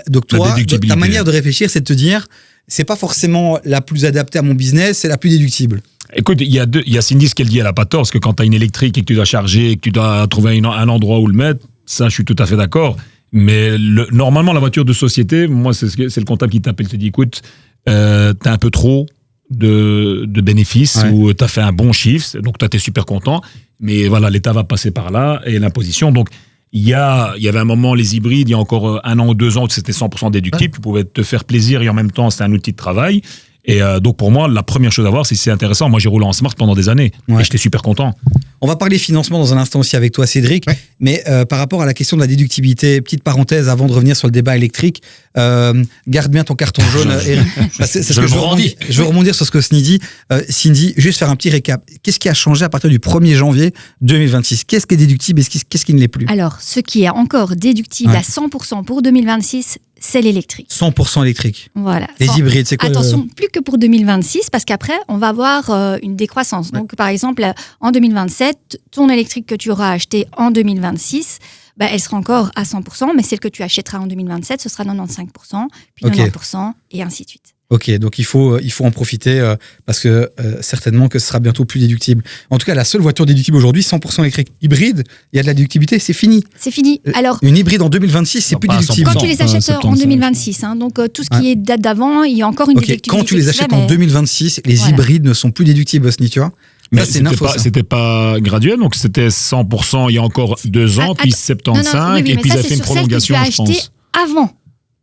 Donc toi, ta manière de réfléchir, c'est de te dire, c'est pas forcément la plus adaptée à mon business, c'est la plus déductible. Écoute, il y a Cindy, ce qu'elle dit, elle a pas tort, parce que quand tu as une électrique et que tu dois charger, et que tu dois trouver un endroit où le mettre, ça, je suis tout à fait d'accord. Mais normalement, la voiture de société, moi, c'est le comptable qui t'appelle, te dit, écoute, t'as un peu trop de bénéfices, ou t'as fait un bon chiffre, donc toi, t'es super content. Mais voilà, l'État va passer par là, et l'imposition, donc il y avait un moment, les hybrides, il y a encore 1 an ou 2 ans, où c'était 100% déductible. Tu pouvais te faire plaisir et en même temps, c'était un outil de travail. Et donc, pour moi, la première chose à voir, c'est intéressant. Moi, j'ai roulé en Smart pendant des années et j'étais super content. On va parler financement dans un instant aussi avec toi, Cédric. Ouais. Mais par rapport à la question de la déductibilité, petite parenthèse avant de revenir sur le débat électrique, garde bien ton carton jaune, Eric. Je veux rebondir sur ce que Cindy dit. Cindy, juste faire un petit récap. Qu'est-ce qui a changé à partir du 1er janvier 2026? Qu'est-ce qui est déductible et qu'est-ce qui ne l'est plus? Alors, ce qui est encore déductible à 100% pour 2026, c'est l'électrique. 100% électrique. Voilà. Les hybrides, c'est quoi? Attention, plus que pour 2026, parce qu'après, on va avoir une décroissance. Donc, par exemple, en 2027, ton électrique que tu auras acheté en 2026, elle sera encore à 100%, mais celle que tu achèteras en 2027, ce sera 95%, puis 90%, et ainsi de suite. Ok, donc il faut en profiter parce que certainement que ce sera bientôt plus déductible. En tout cas, la seule voiture déductible aujourd'hui, 100% électrique hybride, il y a de la déductibilité, c'est fini. C'est fini. Alors, une hybride en 2026, c'est plus déductible. Quand tu les achètes en 2026, donc tout ce qui est date d'avant, il y a encore une déductibilité. Quand tu les achètes en 2026, les hybrides ne sont plus déductibles, Osni, tu vois. Mais c'était pas graduel, donc c'était 100% il y a encore 2 ans, puis 75, et puis ils avaient fait une prolongation, je pense. Avant.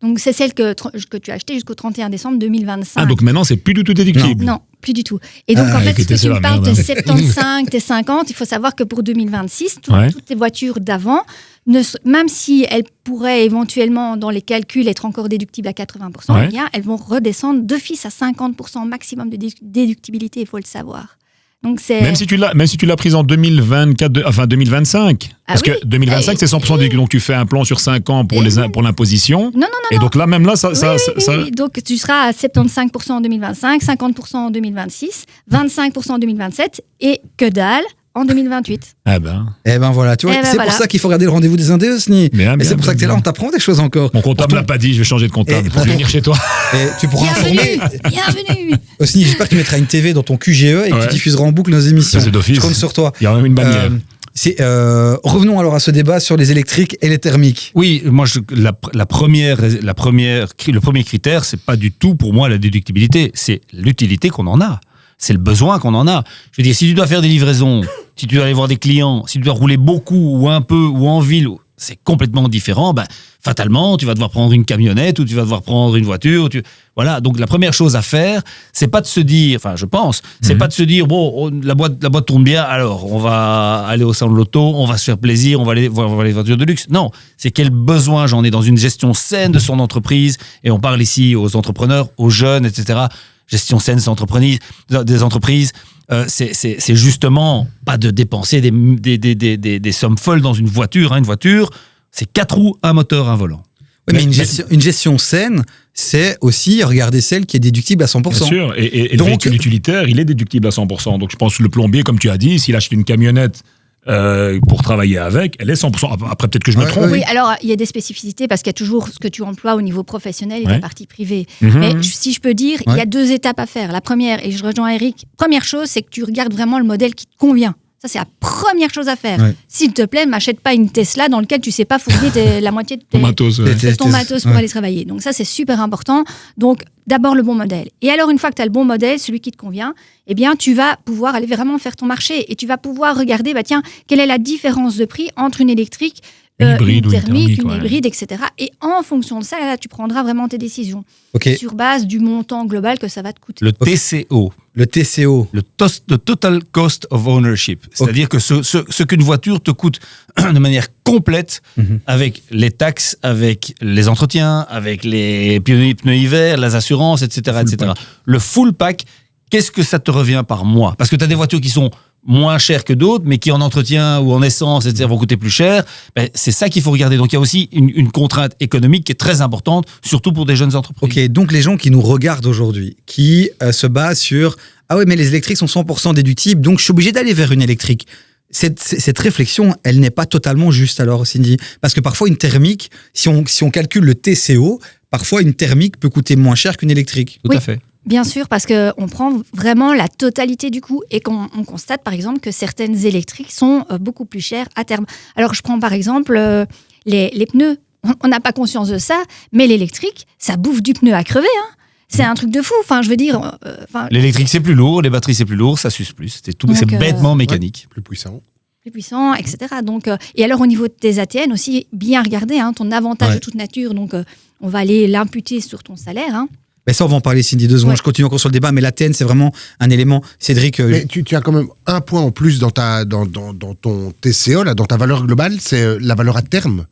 Donc, c'est celle que tu as achetée jusqu'au 31 décembre 2025. Ah, donc maintenant, c'est plus du tout déductible. Non, plus du tout. Et donc, en fait, ce que tu me parles de 75, tes 50, il faut savoir que pour 2026, toutes les voitures d'avant, même si elles pourraient éventuellement, dans les calculs, être encore déductibles à 80%, eh bien, elles vont redescendre d'office à 50% maximum de déductibilité, il faut le savoir. Donc même si tu l'as prise en 2024, enfin 2025, parce que 2025 c'est 100% déductible, donc tu fais un plan sur 5 ans pour l'imposition. Non. Et donc là même là ça. Donc tu seras à 75% en 2025, 50% en 2026, 25% en 2027 et que dalle en 2028. Eh ben voilà, tu vois, c'est pour ça qu'il faut regarder le rendez-vous des Indés, Osni. Et c'est pour ça que t'es là, on t'apprend des choses encore. Mon comptable l'a pas dit, je vais changer de comptable pour venir chez toi. Et tu pourras informer. Bienvenue. Osni, j'espère que tu mettras une TV dans ton QGE et que tu diffuseras en boucle nos émissions. C'est d'office. Je compte sur toi. Il y a même une bannière. Revenons alors à ce débat sur les électriques et les thermiques. Oui, moi, le premier critère, c'est pas du tout pour moi la déductibilité, c'est l'utilité qu'on en a. C'est le besoin qu'on en a. Je veux dire, si tu dois faire des livraisons, si tu dois aller voir des clients, si tu dois rouler beaucoup ou un peu ou en ville, c'est complètement différent. Fatalement, tu vas devoir prendre une camionnette ou tu vas devoir prendre une voiture. Voilà. Donc, la première chose à faire, c'est pas de se dire, enfin, je pense, c'est pas de se dire, bon, la boîte tourne bien, alors on va aller au salon de l'auto, on va se faire plaisir, on va aller voir les voitures de luxe. Non, c'est quel besoin j'en ai dans une gestion saine de son entreprise. Et on parle ici aux entrepreneurs, aux jeunes, etc. Gestion saine des entreprises. C'est justement pas de dépenser des sommes folles dans une voiture. Une voiture, c'est 4 roues, un moteur, un volant. Oui, mais une gestion saine, c'est aussi regarder celle qui est déductible à 100%. Bien sûr, et donc, le véhicule utilitaire, il est déductible à 100%. Donc je pense que le plombier, comme tu as dit, s'il achète une camionnette pour travailler avec, elle est 100%. Après, peut-être que je me trompe. Oui, alors il y a des spécificités parce qu'il y a toujours ce que tu emploies au niveau professionnel et la partie privée. Mais si je peux dire, il y a 2 étapes à faire. La première, et je rejoins Eric, première chose, c'est que tu regardes vraiment le modèle qui te convient. Ça, c'est la première chose à faire. S'il te plaît, m'achète pas une Tesla dans laquelle tu sais pas fourguer la moitié de ton matos pour aller travailler. Donc ça, c'est super important. Donc, d'abord le bon modèle. Et alors, une fois que tu as le bon modèle, celui qui te convient, eh bien, tu vas pouvoir aller vraiment faire ton marché et tu vas pouvoir regarder, quelle est la différence de prix entre une électrique, hybride, une thermique, une hybride, etc. Et en fonction de ça, là, tu prendras vraiment tes décisions. Sur base du montant global que ça va te coûter. Le TCO. Le TCO. Le Total Cost of Ownership. C'est-à-dire que ce qu'une voiture te coûte de manière complète, avec les taxes, avec les entretiens, avec les pneus hiver, les assurances, etc. Le full pack, qu'est-ce que ça te revient par mois? Parce que tu as des voitures qui sont moins chères que d'autres, mais qui en entretien ou en essence, etc., vont coûter plus cher. C'est ça qu'il faut regarder. Donc, il y a aussi une contrainte économique qui est très importante, surtout pour des jeunes entreprises. Ok, donc les gens qui nous regardent aujourd'hui, qui se basent sur « Ah oui, mais les électriques sont 100% déductibles, donc je suis obligé d'aller vers une électrique ». Cette réflexion, elle n'est pas totalement juste alors, Cindy. Parce que parfois, une thermique, si on calcule le TCO, parfois une thermique peut coûter moins cher qu'une électrique. Tout à fait. Bien sûr, parce qu'on prend vraiment la totalité du coût et qu'on constate par exemple que certaines électriques sont beaucoup plus chères à terme. Alors je prends par exemple les pneus. On n'a pas conscience de ça, mais l'électrique, ça bouffe du pneu à crever. C'est un truc de fou. Enfin, je veux dire. L'électrique, c'est plus lourd, les batteries, c'est plus lourd, ça s'use plus. C'est bêtement mécanique. Plus puissant, etc. Donc, et alors au niveau de tes ATN aussi, bien regarder ton avantage de toute nature. Donc, on va aller l'imputer sur ton salaire. Mais ça, on va en parler, Cindy, 2 secondes. Je continue encore sur le débat, mais l'ATN, c'est vraiment un élément. Cédric. Mais tu as quand même un point en plus dans ton TCO, là, dans ta valeur globale, c'est la valeur à terme.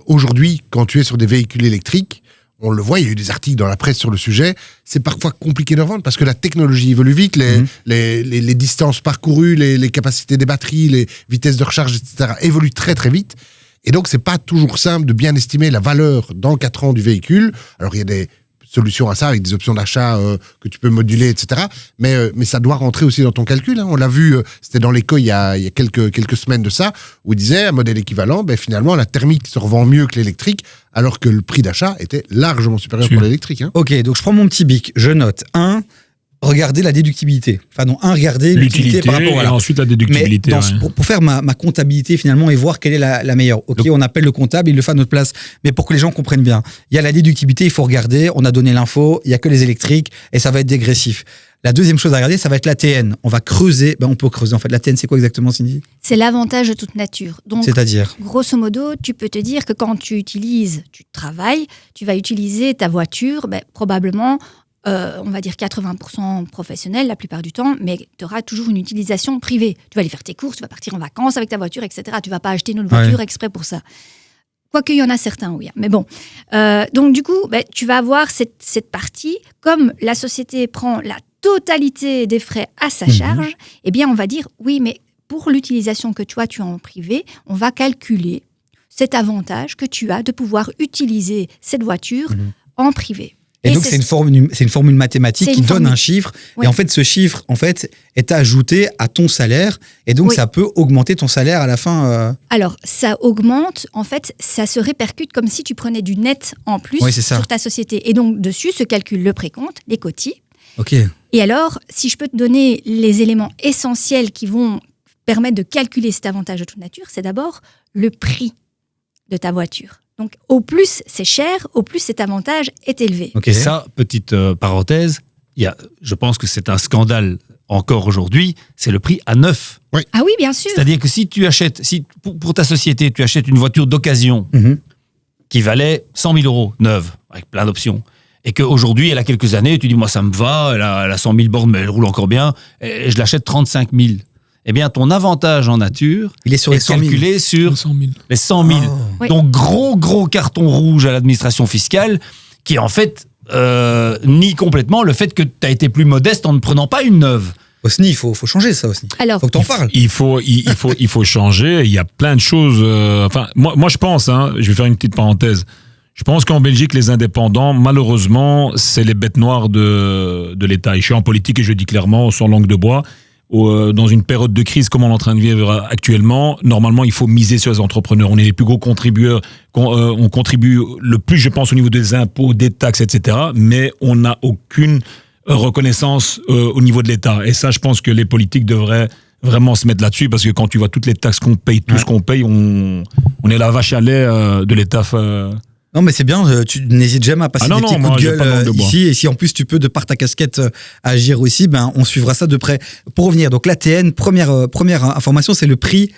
Aujourd'hui, quand tu es sur des véhicules électriques, on le voit, il y a eu des articles dans la presse sur le sujet, c'est parfois compliqué de vendre parce que la technologie évolue vite, les distances parcourues, les capacités des batteries, les vitesses de recharge, etc. évoluent très très vite. Et donc, c'est pas toujours simple de bien estimer la valeur dans 4 ans du véhicule. Alors, il y a des solutions à ça avec des options d'achat que tu peux moduler, etc. Mais ça doit rentrer aussi dans ton calcul. On l'a vu, c'était dans l'écho il y a quelques semaines de ça, où il disait un modèle équivalent, finalement, la thermique se revend mieux que l'électrique, alors que le prix d'achat était largement supérieur pour l'électrique. Ok, donc je prends mon petit bic, je note 1. Regarder la déductibilité. Enfin non, regarder l'utilité par rapport à et ensuite la déductibilité. Mais pour faire ma comptabilité finalement et voir quelle est la meilleure. Ok, on appelle le comptable, il le fait à notre place. Mais pour que les gens comprennent bien, il y a la déductibilité, il faut regarder, on a donné l'info, il y a que les électriques et ça va être dégressif. La deuxième chose à regarder, ça va être l'ATN. On va creuser, on peut creuser en fait. L'ATN, c'est quoi exactement, Cindy? C'est l'avantage de toute nature. Donc, c'est-à-dire, grosso modo, tu peux te dire que quand tu travailles, tu vas utiliser ta voiture, probablement on va dire 80% professionnel la plupart du temps, mais tu auras toujours une utilisation privée. Tu vas aller faire tes courses, tu vas partir en vacances avec ta voiture, etc. Tu ne vas pas acheter une autre voiture exprès pour ça. Quoique il y en a certains, oui. Mais bon. Donc du coup, tu vas avoir cette partie, comme la société prend la totalité des frais à sa charge, eh bien on va dire, oui, mais pour l'utilisation que tu as en privé, on va calculer cet avantage que tu as de pouvoir utiliser cette voiture en privé. Et donc, c'est une formule mathématique qui donne un chiffre. Oui. Et en fait, ce chiffre est ajouté à ton salaire. Et donc, ça peut augmenter ton salaire à la fin. Alors, ça augmente. En fait, ça se répercute comme si tu prenais du net en plus sur ta société. Et donc, dessus se calcule le précompte, les quotis. OK. Et alors, si je peux te donner les éléments essentiels qui vont permettent de calculer cet avantage de toute nature, c'est d'abord le prix de ta voiture. Donc, au plus c'est cher, au plus cet avantage est élevé. Et ça, petite parenthèse, je pense que c'est un scandale encore aujourd'hui, c'est le prix à neuf. Oui. Ah oui, bien sûr. C'est-à-dire que si tu achètes, pour ta société, tu achètes une voiture d'occasion qui valait 100 000 euros neuve, avec plein d'options, et qu'aujourd'hui, elle a quelques années, tu dis, moi ça me va, elle a 100 000 bornes, mais elle roule encore bien, et je l'achète 35 000. Eh bien, ton avantage en nature il est sur les 100 000. Calculé sur 100 000. les 100 000. Oh. Oui. Donc, gros carton rouge à l'administration fiscale qui, en fait, nie complètement le fait que tu as été plus modeste en ne prenant pas une neuve. Osni, il faut changer ça, Osni. Alors, Faut que t'en parles. Il faut changer. Il y a plein de choses. Moi, je pense, je vais faire une petite parenthèse. Je pense qu'en Belgique, les indépendants, malheureusement, c'est les bêtes noires de l'État. Et je suis en politique et je le dis clairement, sans langue de bois. Dans une période de crise comme on est en train de vivre actuellement, normalement, il faut miser sur les entrepreneurs. On est les plus gros contributeurs. On contribue le plus, je pense, au niveau des impôts, des taxes, etc. Mais on n'a aucune reconnaissance au niveau de l'État. Et ça, je pense que les politiques devraient vraiment se mettre là-dessus, parce que quand tu vois toutes les taxes qu'on paye, tout ce qu'on paye, on est la vache à lait de l'État. Non, mais c'est bien, tu n'hésites jamais à passer des petits coups de gueule ici. Et si en plus tu peux, de par ta casquette, agir aussi, on suivra ça de près. Pour revenir, donc l'ATN, première information, c'est le prix.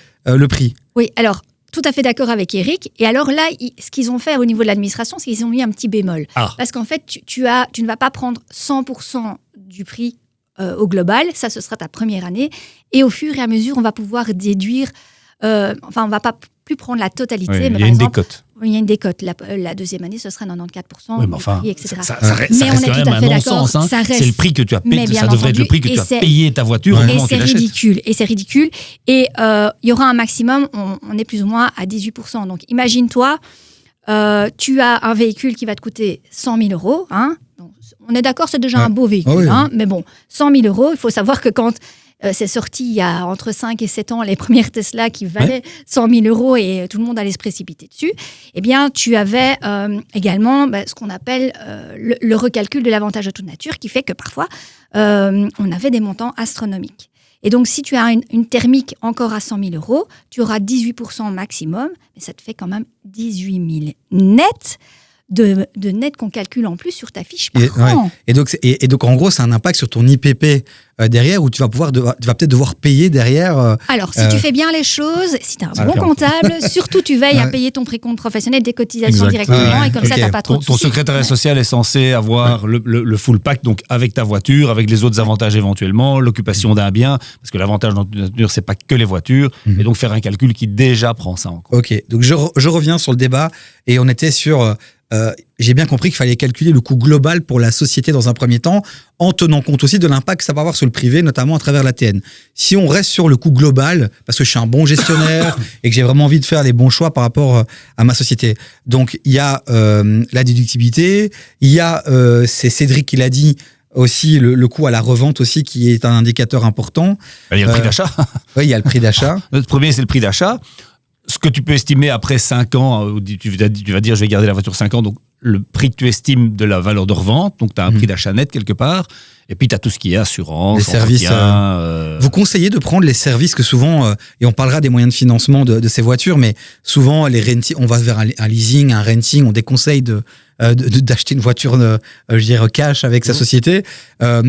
oui, alors, tout à fait d'accord avec Eric. Et alors là, ce qu'ils ont fait au niveau de l'administration, c'est qu'ils ont mis un petit bémol. Ah. Parce qu'en fait, tu ne vas pas prendre 100% du prix au global. Ça, ce sera ta première année. Et au fur et à mesure, on va pouvoir déduire... on ne va pas plus prendre la totalité. Oui, mais il y a une décote. Il y a une décote. La deuxième année, ce sera 94%, Oui, mais enfin, prix, etc. ça Mais reste on quand est même tout à un fait d'accord. non-sens. Ça reste. C'est le prix que tu as payé. Mais bien Ça devrait être le entendu, prix que tu as et payé ta voiture au moment où tu c'est l'achètes. ridicule. Et c'est ridicule. Et il y aura un maximum, on est plus ou moins à 18%. Donc imagine-toi, tu as un véhicule qui va te coûter 100 000 euros. Donc, on est d'accord, c'est déjà un beau véhicule. Oh oui. Mais bon, 100 000 euros, il faut savoir que quand c'est sorti il y a entre 5 et 7 ans, les premières Tesla qui valaient 100 000 euros et tout le monde allait se précipiter dessus, eh bien, tu avais également ce qu'on appelle le recalcul de l'avantage de toute nature, qui fait que parfois, on avait des montants astronomiques. Et donc, si tu as une thermique encore à 100 000 euros, tu auras 18% maximum, mais ça te fait quand même 18 000 net de net qu'on calcule en plus sur ta fiche par an. Et donc, en gros, c'est un impact sur ton IPP derrière, où tu vas peut-être devoir payer derrière. Alors, si tu fais bien les choses, si tu as un bon comptable, surtout tu veilles à payer ton précompte professionnel, des cotisations directement, et comme ça, tu n'as pas trop de Ton soucis. secrétariat social est censé avoir le full pack, donc avec ta voiture, avec les autres avantages éventuellement, l'occupation d'un bien, parce que l'avantage dans la nature, c'est pas que les voitures, et donc faire un calcul qui déjà prend ça en compte. Ok, donc je reviens sur le débat, et on était sur... j'ai bien compris qu'il fallait calculer le coût global pour la société dans un premier temps, en tenant compte aussi de l'impact que ça va avoir sur le privé, notamment à travers l'ATN. Si on reste sur le coût global, parce que je suis un bon gestionnaire et que j'ai vraiment envie de faire les bons choix par rapport à ma société. Donc, il y a la déductibilité, il y a, c'est Cédric qui l'a dit, aussi le coût à la revente aussi, qui est un indicateur important. Il y a le prix d'achat. Oui, il y a le prix d'achat. Le premier, c'est le prix d'achat. Ce que tu peux estimer après 5 ans, où tu vas dire je vais garder la voiture 5 ans, donc le prix que tu estimes de la valeur de revente, donc tu as un prix d'achat net quelque part, et puis tu as tout ce qui est assurance, les services. Vous conseillez de prendre les services que souvent, et on parlera des moyens de financement de ces voitures, mais souvent les on va vers un leasing, un renting, on déconseille d'acheter une voiture, je dirais, cash avec sa société.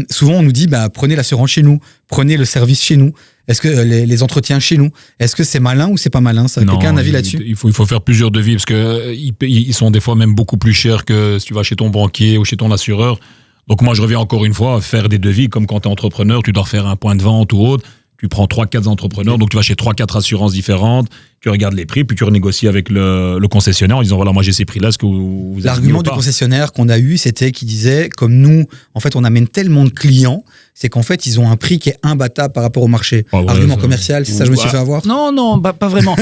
Souvent on nous dit prenez l'assurance chez nous, prenez le service chez nous. Est-ce que les entretiens chez nous, est-ce que c'est malin ou c'est pas malin? Ça, quelqu'un a un avis là-dessus? Il faut faire plusieurs devis, parce que ils sont des fois même beaucoup plus chers que si tu vas chez ton banquier ou chez ton assureur. Donc moi, je reviens encore une fois à faire des devis, comme quand tu es entrepreneur, tu dois refaire un point de vente ou autre. Tu prends 3-4 entrepreneurs, donc tu vas chez 3-4 assurances différentes, tu regardes les prix, puis tu renégocies avec le concessionnaire en disant voilà, moi j'ai ces prix-là, est-ce que vous avez L'argument du concessionnaire qu'on a eu, c'était qu'il disait, comme nous, en fait, on amène tellement de clients, c'est qu'en fait, ils ont un prix qui est imbattable par rapport au marché. Argument commercial, c'est ça que je me suis fait avoir? Non, pas vraiment.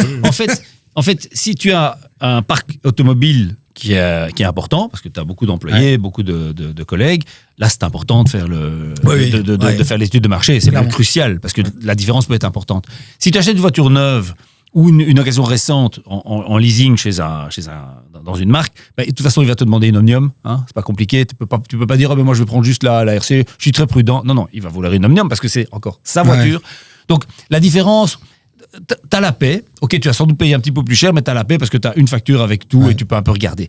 En fait, si tu as un parc automobile qui est important, parce que tu as beaucoup d'employés, beaucoup de collègues, là c'est important de faire de faire l'étude de marché, c'est même crucial, parce que la différence peut être importante. Si tu achètes une voiture neuve ou une occasion récente en leasing dans une marque, de toute façon il va te demander une Omnium, c'est pas compliqué, tu peux pas dire moi je vais prendre juste la RC, je suis très prudent. Non, il va vouloir une Omnium parce que c'est encore sa voiture. Donc, la différence, t'as la paix. Ok, tu as sans doute payé un petit peu plus cher, mais t'as la paix parce que t'as une facture avec tout et tu peux un peu regarder.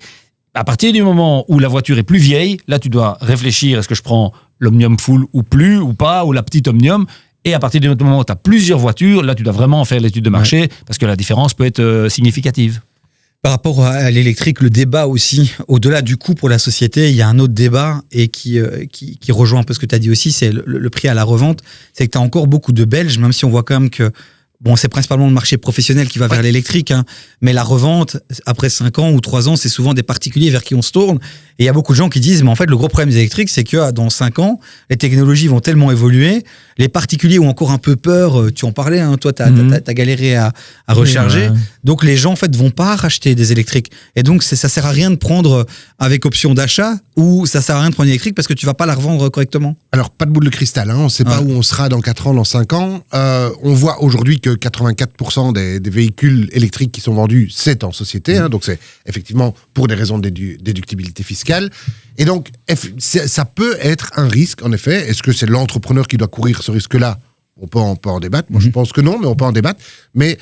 À partir du moment où la voiture est plus vieille, là, tu dois réfléchir, est-ce que je prends l'Omnium Full ou plus, ou pas, ou la petite Omnium. Et à partir du moment où tu as plusieurs voitures, là, tu dois vraiment faire l'étude de marché parce que la différence peut être significative. Par rapport à l'électrique, le débat aussi, au-delà du coût pour la société, il y a un autre débat et qui rejoint un peu ce que tu as dit aussi, c'est le prix à la revente. C'est que tu as encore beaucoup de Belges, même si on voit quand même que bon, c'est principalement le marché professionnel qui va vers l'électrique, hein, mais la revente, après 5 ans ou 3 ans, c'est souvent des particuliers vers qui on se tourne. Et il y a beaucoup de gens qui disent, mais en fait, le gros problème des électriques, c'est que dans 5 ans, les technologies vont tellement évoluer, les particuliers ont encore un peu peur, tu en parlais, hein, toi, t'as galéré à recharger. Donc, les gens, en fait, vont pas racheter des électriques. Et donc, ça sert à rien de prendre avec option d'achat ou ça sert à rien de prendre une électrique parce que tu vas pas la revendre correctement. Alors, pas de boule de cristal, hein, on sait pas où on sera dans 4 ans, dans 5 ans. On voit aujourd'hui que 84% des véhicules électriques qui sont vendus, c'est en société, hein, donc c'est effectivement pour des raisons de déductibilité fiscale. Et donc, ça peut être un risque, en effet. Est-ce que c'est l'entrepreneur qui doit courir ce risque-là ? On peut en débattre. Moi, je pense que non, mais on peut en débattre. Mais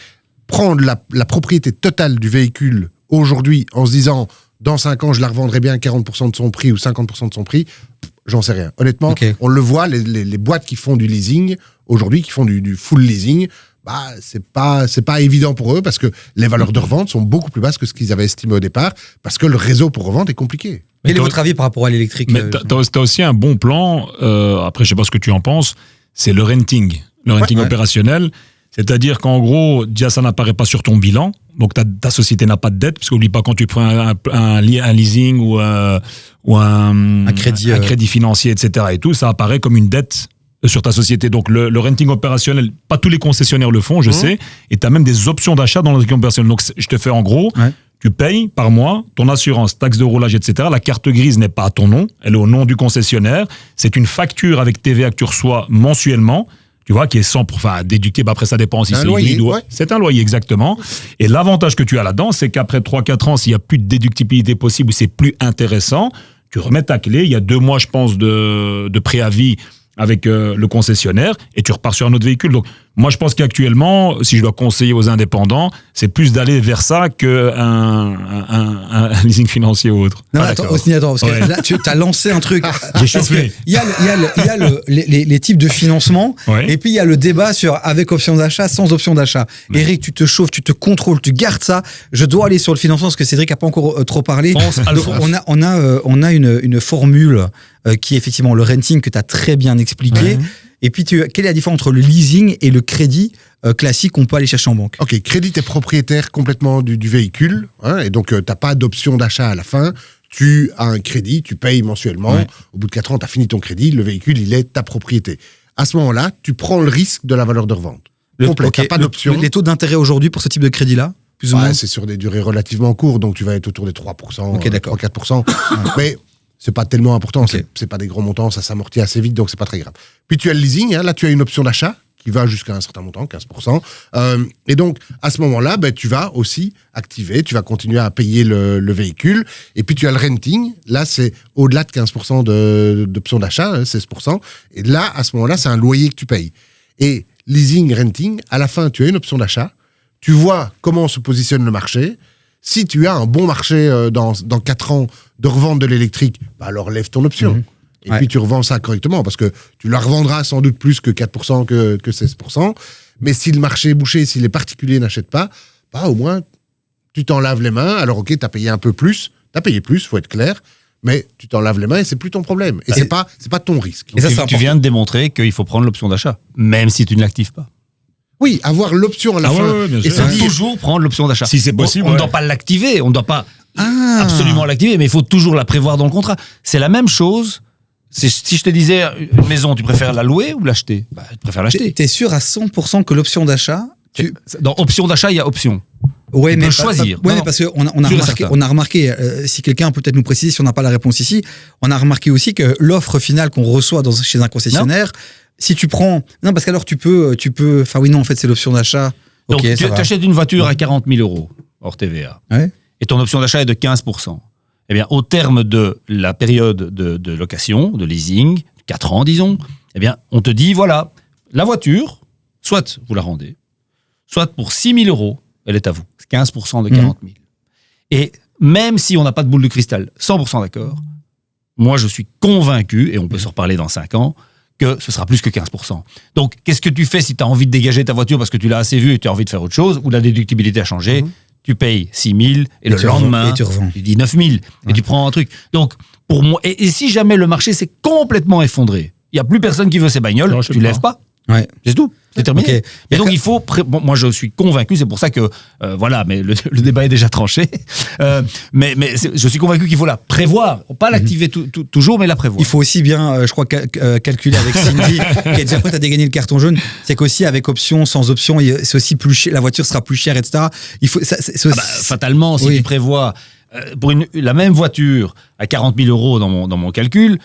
prendre la propriété totale du véhicule aujourd'hui en se disant, dans 5 ans, je la revendrai bien à 40% de son prix ou 50% de son prix, j'en sais rien. Honnêtement, on le voit, les boîtes qui font du leasing, aujourd'hui, qui font du full leasing, bah, c'est pas évident pour eux parce que les valeurs de revente sont beaucoup plus basses que ce qu'ils avaient estimé au départ parce que le réseau pour revente est compliqué. Quel est votre avis par rapport à l'électrique ? Mais t'as aussi un bon plan, après je sais pas ce que tu en penses, c'est le renting opérationnel. C'est-à-dire qu'en gros, déjà ça n'apparaît pas sur ton bilan, donc ta société n'a pas de dette, parce qu'oublie pas quand tu prends un leasing ou un crédit financier, etc. et tout, ça apparaît comme une dette sur ta société. Donc le renting opérationnel, pas tous les concessionnaires le font, je sais, et tu as même des options d'achat dans le renting opérationnel. Donc je te fais en gros, tu payes par mois ton assurance, taxe de roulage, etc. La carte grise n'est pas à ton nom, elle est au nom du concessionnaire. C'est une facture avec TVA que tu reçois mensuellement, tu vois, qui est 100%, déductible. Après, ça dépend si c'est hybride ou... C'est un loyer, exactement. Et l'avantage que tu as là-dedans, c'est qu'après 3-4 ans, s'il n'y a plus de déductibilité possible ou c'est plus intéressant, tu remets ta clé. Il y a 2 mois, je pense, de préavis avec le concessionnaire et tu repars sur un autre véhicule. Donc, moi, je pense qu'actuellement, si je dois conseiller aux indépendants, c'est plus d'aller vers ça qu'un leasing financier ou autre. Non, attends, parce que là, tu as lancé un truc. J'ai chauffé. Il y a les types de financement et puis il y a le débat sur avec option d'achat, sans option d'achat. Eric, tu te chauffes, tu te contrôles, tu gardes ça. Je dois aller sur le financement parce que Cédric n'a pas encore trop parlé. Donc, on a une formule qui est effectivement le renting que tu as très bien expliqué. Et puis, quelle est la différence entre le leasing et le crédit classique qu'on peut aller chercher en banque ? Ok, crédit, t'es propriétaire complètement du véhicule, hein, et donc t'as pas d'option d'achat à la fin. Tu as un crédit, tu payes mensuellement. Au bout de 4 ans, t'as fini ton crédit, le véhicule, il est ta propriété. À ce moment-là, tu prends le risque de la valeur de revente. T'as pas d'option. Les taux d'intérêt aujourd'hui pour ce type de crédit-là ? Plus ou moins. C'est sur des durées relativement courtes, donc tu vas être autour des 3%, 3-4%. Mais c'est pas tellement important, c'est pas des gros montants, ça s'amortit assez vite, donc c'est pas très grave. Puis tu as le leasing, hein, là tu as une option d'achat qui va jusqu'à un certain montant, 15%. Et donc, à ce moment-là, tu vas aussi activer, tu vas continuer à payer le véhicule. Et puis tu as le renting, là c'est au-delà de 15% d'option d'achat, 16%. Et là, à ce moment-là, c'est un loyer que tu payes. Et leasing, renting, à la fin, tu as une option d'achat, tu vois comment se positionne le marché. Si tu as un bon marché dans 4 ans de revente de l'électrique, alors lève ton option. Et puis tu revends ça correctement, parce que tu la revendras sans doute plus que 4%, que 16%. Mais si le marché est bouché, si les particuliers n'achètent pas, au moins tu t'en laves les mains. Alors ok, tu as payé un peu plus, faut être clair, mais tu t'en laves les mains et c'est plus ton problème. Et c'est pas ton risque. Et ça, tu viens de démontrer qu'il faut prendre l'option d'achat, même si tu ne l'actives pas. Oui, avoir l'option à la fin. Et c'est toujours prendre l'option d'achat. Si c'est possible. On ne doit pas l'activer, on ne doit pas absolument l'activer, mais il faut toujours la prévoir dans le contrat. C'est la même chose. Si je te disais, une maison, tu préfères la louer ou l'acheter ? Tu préfères l'acheter. T'es sûr à 100% que l'option d'achat... Dans option d'achat, il y a option. Ouais, mais choisir. Mais parce qu'on a remarqué, si quelqu'un peut peut-être nous préciser, si on n'a pas la réponse ici, on a remarqué aussi que l'offre finale qu'on reçoit chez un concessionnaire... Si tu prends... Non, parce qu'alors tu peux... Enfin oui, non, en fait, c'est l'option d'achat. Donc, tu achètes une voiture à 40 000 € hors TVA. Ouais. Et ton option d'achat est de 15%. Eh bien, au terme de la période de location, de leasing, 4 ans, disons, eh bien, on te dit, voilà, la voiture, soit vous la rendez, soit pour 6 000 €, elle est à vous. C'est 15% de 40 000. Et même si on n'a pas de boule de cristal, 100% d'accord, moi je suis convaincu, et on peut se reparler dans 5 ans, que ce sera plus que 15%. Donc, qu'est-ce que tu fais si tu as envie de dégager ta voiture parce que tu l'as assez vue et tu as envie de faire autre chose, ou la déductibilité a changé, tu payes 6 000 et le lendemain, tu dis 9 000 et tu prends un truc. Donc, pour moi, et si jamais le marché s'est complètement effondré, il n'y a plus personne qui veut ces bagnoles, Non, tu lèves pas. Ouais. C'est tout. C'est terminé. Okay. Et donc, il faut. Moi, je suis convaincu, c'est pour ça que. Voilà, mais le débat est déjà tranché. Mais je suis convaincu qu'il faut la prévoir. Pas l'activer toujours, mais la prévoir. Il faut aussi bien, je crois, calculer avec Cindy, qui est déjà prête à dégainer le carton jaune. C'est qu'aussi, avec option, sans option, c'est aussi plus cher, la voiture sera plus chère, etc. Il faut, c'est aussi... fatalement, si tu prévois. Pour la même voiture à 40 000 € dans mon calcul,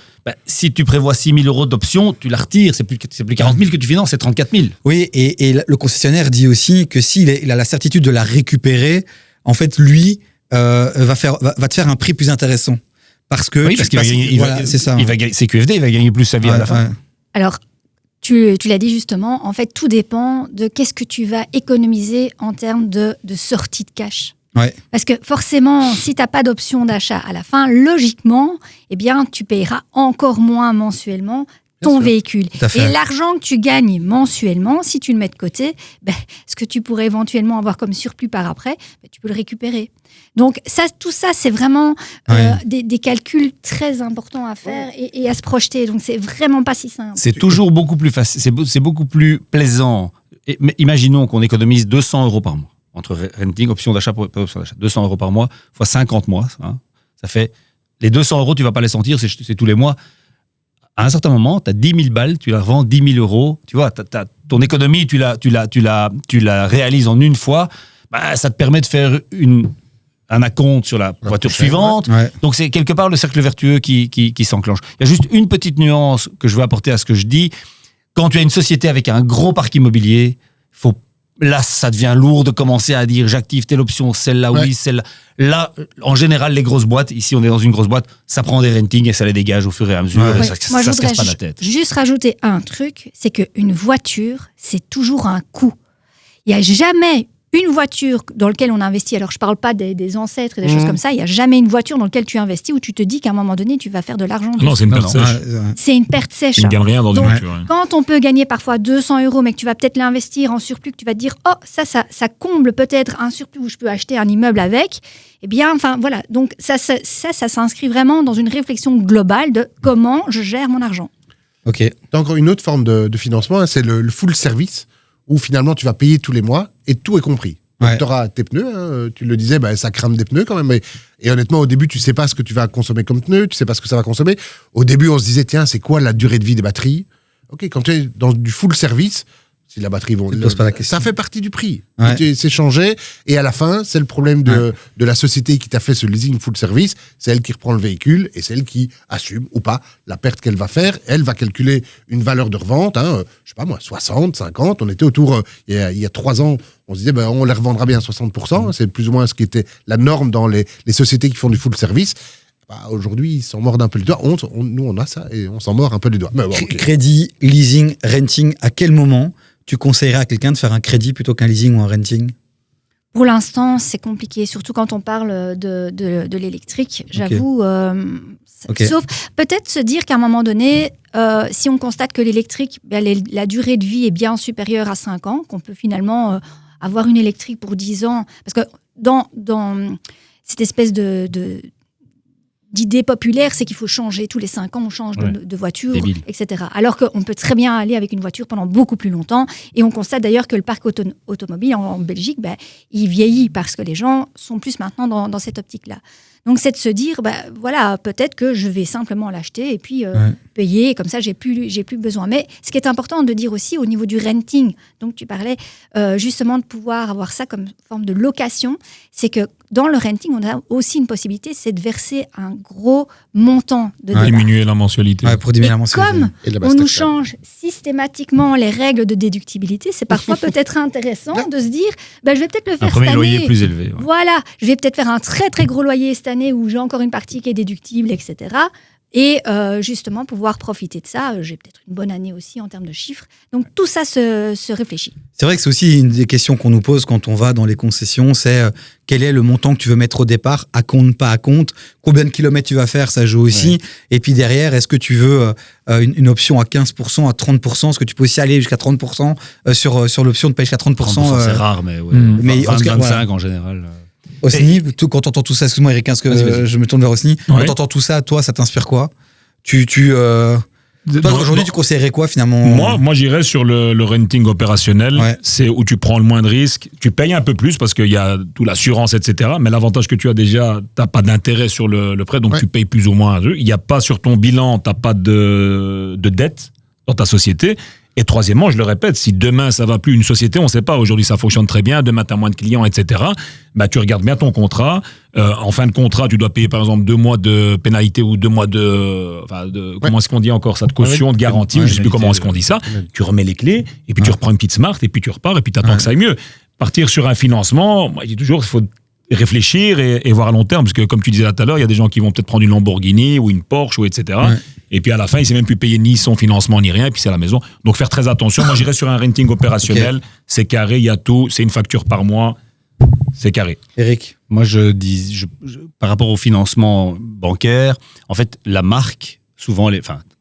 si tu prévois 6 000 € d'options, tu la retires. C'est plus 40 000 que tu finances, c'est 34 000. Oui, et le concessionnaire dit aussi que s'il a la certitude de la récupérer, en fait, lui va te faire un prix plus intéressant. Parce qu'il va gagner, c'est ça. C'est QFD, il va gagner plus sa vie à la fin. Ouais. Alors, tu l'as dit justement, en fait, tout dépend de qu'est-ce que tu vas économiser en termes de sortie de cash. Ouais. Parce que forcément, si tu n'as pas d'option d'achat à la fin, logiquement, eh bien, tu payeras encore moins mensuellement ton véhicule. Et l'argent que tu gagnes mensuellement, si tu le mets de côté, ce que tu pourrais éventuellement avoir comme surplus par après, tu peux le récupérer. Donc tout ça, c'est vraiment des calculs très importants à faire et à se projeter. Donc c'est vraiment pas si simple. C'est toujours beaucoup plus facile, c'est beaucoup plus plaisant. Mais imaginons qu'on économise 200 € par mois. Entre renting, option d'achat, pas option d'achat. 200 € par mois, fois 50 mois. Ça fait... Les 200 € tu vas pas les sentir, c'est tous les mois. À un certain moment, tu as 10 000 balles, tu la revends 10 000 €. Tu vois, ton économie, tu la réalises en une fois. Ça te permet de faire un acompte sur la voiture suivante. Ouais. Donc, c'est quelque part le cercle vertueux qui s'enclenche. Il y a juste une petite nuance que je veux apporter à ce que je dis. Quand tu as une société avec un gros parc immobilier, là, ça devient lourd de commencer à dire j'active telle option, celle-là, oui, celle-là. Là, en général, les grosses boîtes, ici on est dans une grosse boîte, ça prend des rentings et ça les dégage au fur et à mesure. Et ça se casse pas la tête. Juste rajouter un truc, c'est qu'une voiture, c'est toujours un coût. Il n'y a jamais une voiture dans laquelle on investit, alors je ne parle pas des ancêtres et des choses comme ça, il n'y a jamais une voiture dans laquelle tu investis où tu te dis qu'à un moment donné, tu vas faire de l'argent. Non, c'est une perte sèche. C'est une perte sèche. Tu ne gagnes rien dans une voiture. Quand on peut gagner parfois 200 €, mais que tu vas peut-être l'investir en surplus, que tu vas te dire, ça comble peut-être un surplus où je peux acheter un immeuble avec, eh bien, enfin, voilà. Donc, ça s'inscrit vraiment dans une réflexion globale de comment je gère mon argent. Ok. Tu as encore une autre forme de financement, c'est le full service, où finalement tu vas payer tous les mois et tout est compris. Tu auras tes pneus, tu le disais, ça crame des pneus quand même. Et honnêtement, au début, tu ne sais pas ce que tu vas consommer comme pneus, tu ne sais pas ce que ça va consommer. Au début, on se disait, tiens, c'est quoi la durée de vie des batteries ? Ok, quand tu es dans du full service, si la batterie ça fait partie du prix. C'est changé. Et à la fin, c'est le problème de la société qui t'a fait ce leasing full service. C'est elle qui reprend le véhicule et c'est elle qui assume ou pas la perte qu'elle va faire. Elle va calculer une valeur de revente, je sais pas moi, 60, 50. On était autour, il y a 3 ans, on se disait, on les revendra bien à 60%. C'est plus ou moins ce qui était la norme dans les sociétés qui font du full service. Aujourd'hui, ils s'en mordent un peu les doigts. Nous, on a ça et on s'en mord un peu les doigts. Mais bon, Crédit, leasing, renting, à quel moment tu conseillerais à quelqu'un de faire un crédit plutôt qu'un leasing ou un renting ? Pour l'instant, c'est compliqué, surtout quand on parle de l'électrique, j'avoue. Sauf peut-être se dire qu'à un moment donné, si on constate que l'électrique, la durée de vie est bien supérieure à 5 ans, qu'on peut finalement avoir une électrique pour 10 ans, parce que dans cette espèce d'idée populaire, c'est qu'il faut changer tous les 5 ans, on change de voiture, etc. Alors qu'on peut très bien aller avec une voiture pendant beaucoup plus longtemps. Et on constate d'ailleurs que le parc automobile en Belgique, il vieillit parce que les gens sont plus maintenant dans cette optique-là. Donc, c'est de se dire, voilà, peut-être que je vais simplement l'acheter et puis payer, comme ça, j'ai plus besoin. Mais ce qui est important de dire aussi au niveau du renting, donc tu parlais justement de pouvoir avoir ça comme forme de location, c'est que dans le renting, on a aussi une possibilité, c'est de verser un gros montant de départ. Diminuer la mensualité. Pour diminuer la mensualité. Comme on nous change systématiquement les règles de déductibilité, c'est parfois peut-être intéressant de se dire, je vais peut-être le faire cette année. Un premier loyer plus élevé. Ouais. Voilà, je vais peut-être faire un très très gros loyer cette année où j'ai encore une partie qui est déductible, etc. et justement pouvoir profiter de ça. J'ai peut-être une bonne année aussi en termes de chiffres. Donc tout ça se réfléchit. C'est vrai que c'est aussi une des questions qu'on nous pose quand on va dans les concessions, c'est quel est le montant que tu veux mettre au départ, à compte, pas à compte, combien de kilomètres tu vas faire, ça joue aussi. Ouais. Et puis derrière, est-ce que tu veux une option à 15%, à 30%, est-ce que tu peux aussi aller jusqu'à 30% sur l'option de payer jusqu'à 30%, 30% c'est rare, mais ouais. Mais 20, 25 voilà. en général. Osni, quand t'entends tout ça, excuse-moi Eric, parce que je me tourne vers Osni, quand t'entends tout ça, toi, ça t'inspire quoi? Toi, aujourd'hui, tu conseillerais quoi finalement? Moi, j'irais sur le renting opérationnel. Ouais. C'est où tu prends le moins de risques. Tu payes un peu plus parce qu'il y a toute l'assurance, etc. Mais l'avantage que tu as déjà, t'as pas d'intérêt sur le prêt, donc tu payes plus ou moins. Il n'y a pas sur ton bilan, t'as pas de dette dans ta société. Et troisièmement, je le répète, si demain ça va plus une société, on ne sait pas, aujourd'hui ça fonctionne très bien, demain tu as moins de clients, etc. Bah, tu regardes bien ton contrat. En fin de contrat, tu dois payer par exemple 2 mois de pénalité ou 2 mois comment est-ce qu'on dit encore ça, de caution, de garantie, je ne sais plus comment est-ce qu'on dit ça. Tu remets les clés et puis tu reprends une petite smart et puis tu repars et puis tu attends que ça aille mieux. Partir sur un financement, moi je dis toujours, il faut réfléchir et voir à long terme, parce que comme tu disais là tout à l'heure, il y a des gens qui vont peut-être prendre une Lamborghini ou une Porsche ou etc. Et puis à la fin, il ne s'est même plus payé ni son financement ni rien, et puis c'est à la maison. Donc faire très attention. Moi, j'irais sur un renting opérationnel. Okay. C'est carré, il y a tout. C'est une facture par mois. C'est carré. Eric? Moi, par rapport au financement bancaire, en fait, la marque, souvent,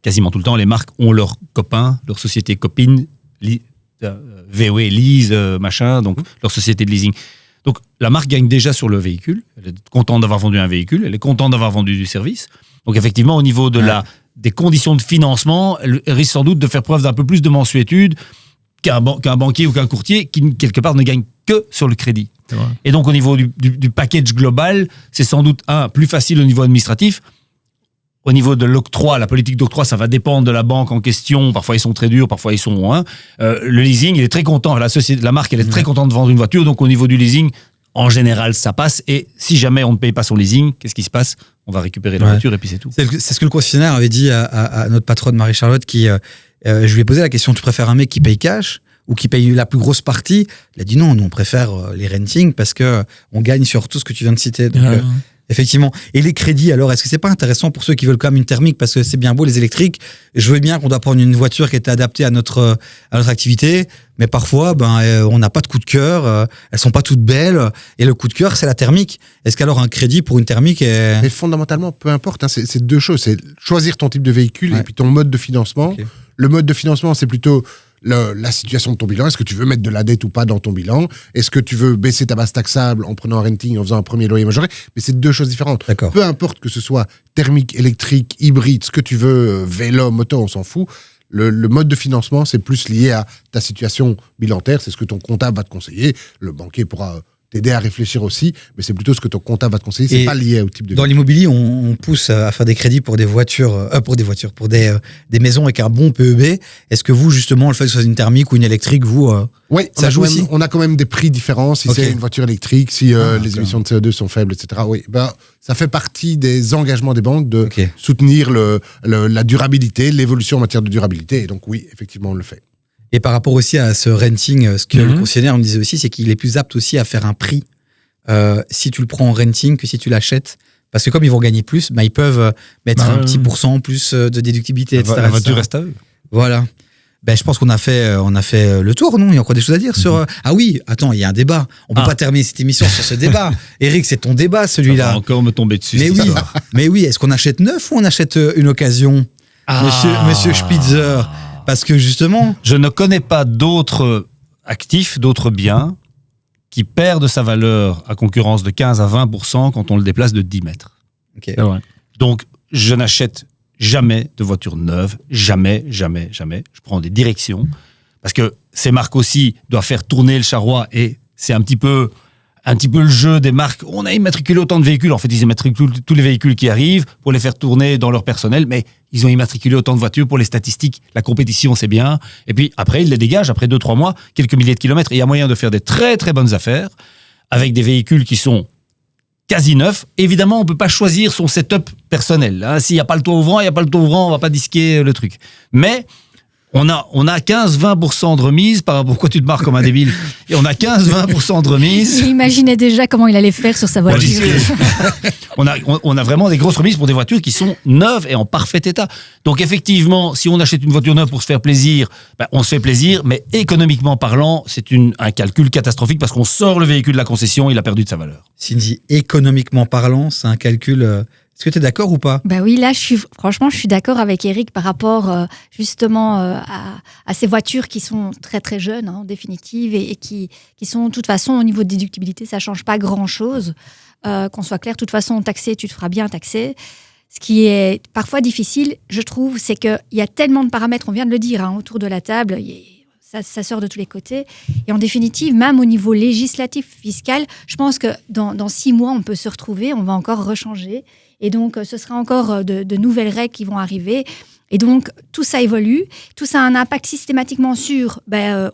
quasiment tout le temps, les marques ont leurs copains, leurs sociétés copines, VOE, lease, machin, donc leur société de leasing. Donc, la marque gagne déjà sur le véhicule. Elle est contente d'avoir vendu un véhicule. Elle est contente d'avoir vendu du service. Donc, effectivement, au niveau de des conditions de financement, elle risque sans doute de faire preuve d'un peu plus de mansuétude qu'un banquier ou qu'un courtier qui, quelque part, ne gagne que sur le crédit. Et donc, au niveau du package global, c'est sans doute, plus facile au niveau administratif. Au niveau de l'octroi, la politique d'octroi, ça va dépendre de la banque en question. Parfois, ils sont très durs, parfois, ils sont... le leasing, il est très content. La marque, elle est très contente de vendre une voiture. Donc, au niveau du leasing, en général, ça passe. Et si jamais on ne paye pas son leasing, qu'est-ce qui se passe? On va récupérer la voiture et puis c'est tout. C'est ce que le concessionnaire avait dit à notre patronne Marie-Charlotte qui... je lui ai posé la question, tu préfères un mec qui paye cash ou qui paye la plus grosse partie? Il a dit non, nous on préfère les rentings parce que on gagne sur tout ce que tu viens de citer. Donc, effectivement. Et les crédits, alors, est-ce que c'est pas intéressant pour ceux qui veulent quand même une thermique? Parce que c'est bien beau, les électriques. Je veux bien qu'on doit prendre une voiture qui est adaptée à notre activité. Mais parfois, on n'a pas de coup de cœur. Elles sont pas toutes belles. Et le coup de cœur, c'est la thermique. Est-ce qu'alors un crédit pour une thermique est... Mais fondamentalement, peu importe. Hein, c'est deux choses. C'est choisir ton type de véhicule et puis ton mode de financement. Okay. Le mode de financement, c'est plutôt la situation de ton bilan. Est-ce que tu veux mettre de la dette ou pas dans ton bilan? Est-ce que tu veux baisser ta base taxable en prenant un renting, en faisant un premier loyer majoré? Mais c'est deux choses différentes. D'accord. Peu importe que ce soit thermique, électrique, hybride, ce que tu veux, vélo, moto, on s'en fout. Le mode de financement, c'est plus lié à ta situation bilantaire. C'est ce que ton comptable va te conseiller. Le banquier pourra t'aider à réfléchir aussi, mais c'est plutôt ce que ton comptable va te conseiller. C'est pas lié au type de... Dans l'immobilier, on pousse à faire des crédits pour des voitures, pour des maisons avec un bon PEB. Est-ce que vous, justement, le fait que ce soit une thermique ou une électrique, vous, oui, ça joue aussi? On a quand même des prix différents. Si c'est une voiture électrique, si les émissions de CO2 sont faibles, etc. Oui, ça fait partie des engagements des banques de soutenir la durabilité, l'évolution en matière de durabilité. Et donc oui, effectivement, on le fait. Et par rapport aussi à ce renting, ce que le concessionnaire me disait aussi, c'est qu'il est plus apte aussi à faire un prix si tu le prends en renting que si tu l'achètes. Parce que comme ils vont gagner plus, ils peuvent mettre un petit pourcent en plus de déductibilité, etc. La voiture reste à eux. Voilà. Je pense qu'on a fait le tour, non? Il y a encore des choses à dire sur... Ah oui, attends, il y a un débat. On peut pas terminer cette émission sur ce débat. Eric, c'est ton débat, celui-là. Ça va encore me tomber dessus. Mais oui, est-ce qu'on achète neuf ou on achète une occasion? Monsieur Spitzer. Parce que justement... Je ne connais pas d'autres actifs, d'autres biens qui perdent sa valeur à concurrence de 15 à 20% quand on le déplace de 10 mètres. Okay. Donc, je n'achète jamais de voiture neuve. Jamais, jamais, jamais. Je prends des directions. Parce que ces marques aussi doivent faire tourner le charroi et c'est un petit peu le jeu des marques. On a immatriculé autant de véhicules. En fait, ils immatriculent tous les véhicules qui arrivent pour les faire tourner dans leur personnel, mais ils ont immatriculé autant de voitures pour les statistiques. La compétition, c'est bien. Et puis, après, ils les dégagent, après 2-3 mois, quelques milliers de kilomètres. Et il y a moyen de faire des très, très bonnes affaires avec des véhicules qui sont quasi neufs. Évidemment, on ne peut pas choisir son setup personnel. S'il n'y a pas le toit ouvrant, il n'y a pas le toit ouvrant, on ne va pas disquer le truc. Mais On a 15-20% de remise par rapport. Pourquoi tu te marres comme un débile? Et on a 15-20% de remise. Il imaginait déjà comment il allait faire sur sa voiture. On a vraiment des grosses remises pour des voitures qui sont neuves et en parfait état. Donc effectivement, si on achète une voiture neuve pour se faire plaisir, on se fait plaisir, mais économiquement parlant, c'est un calcul catastrophique parce qu'on sort le véhicule de la concession, il a perdu de sa valeur. Cindy, économiquement parlant, c'est un calcul... Est-ce que tu es d'accord ou pas? Bah oui, là, je suis d'accord avec Eric par rapport justement à ces voitures qui sont très très jeunes, en définitive, et qui sont, de toute façon, au niveau de déductibilité, ça change pas grand-chose. Qu'on soit clair, de toute façon, taxé, tu te feras bien taxer. Ce qui est parfois difficile, je trouve, c'est qu'il y a tellement de paramètres, on vient de le dire, autour de la table, ça sort de tous les côtés. Et en définitive, même au niveau législatif, fiscal, je pense que dans 6 mois, on peut se retrouver, on va encore rechanger. Et donc, ce sera encore de nouvelles règles qui vont arriver. Et donc, tout ça évolue. Tout ça a un impact systématiquement sur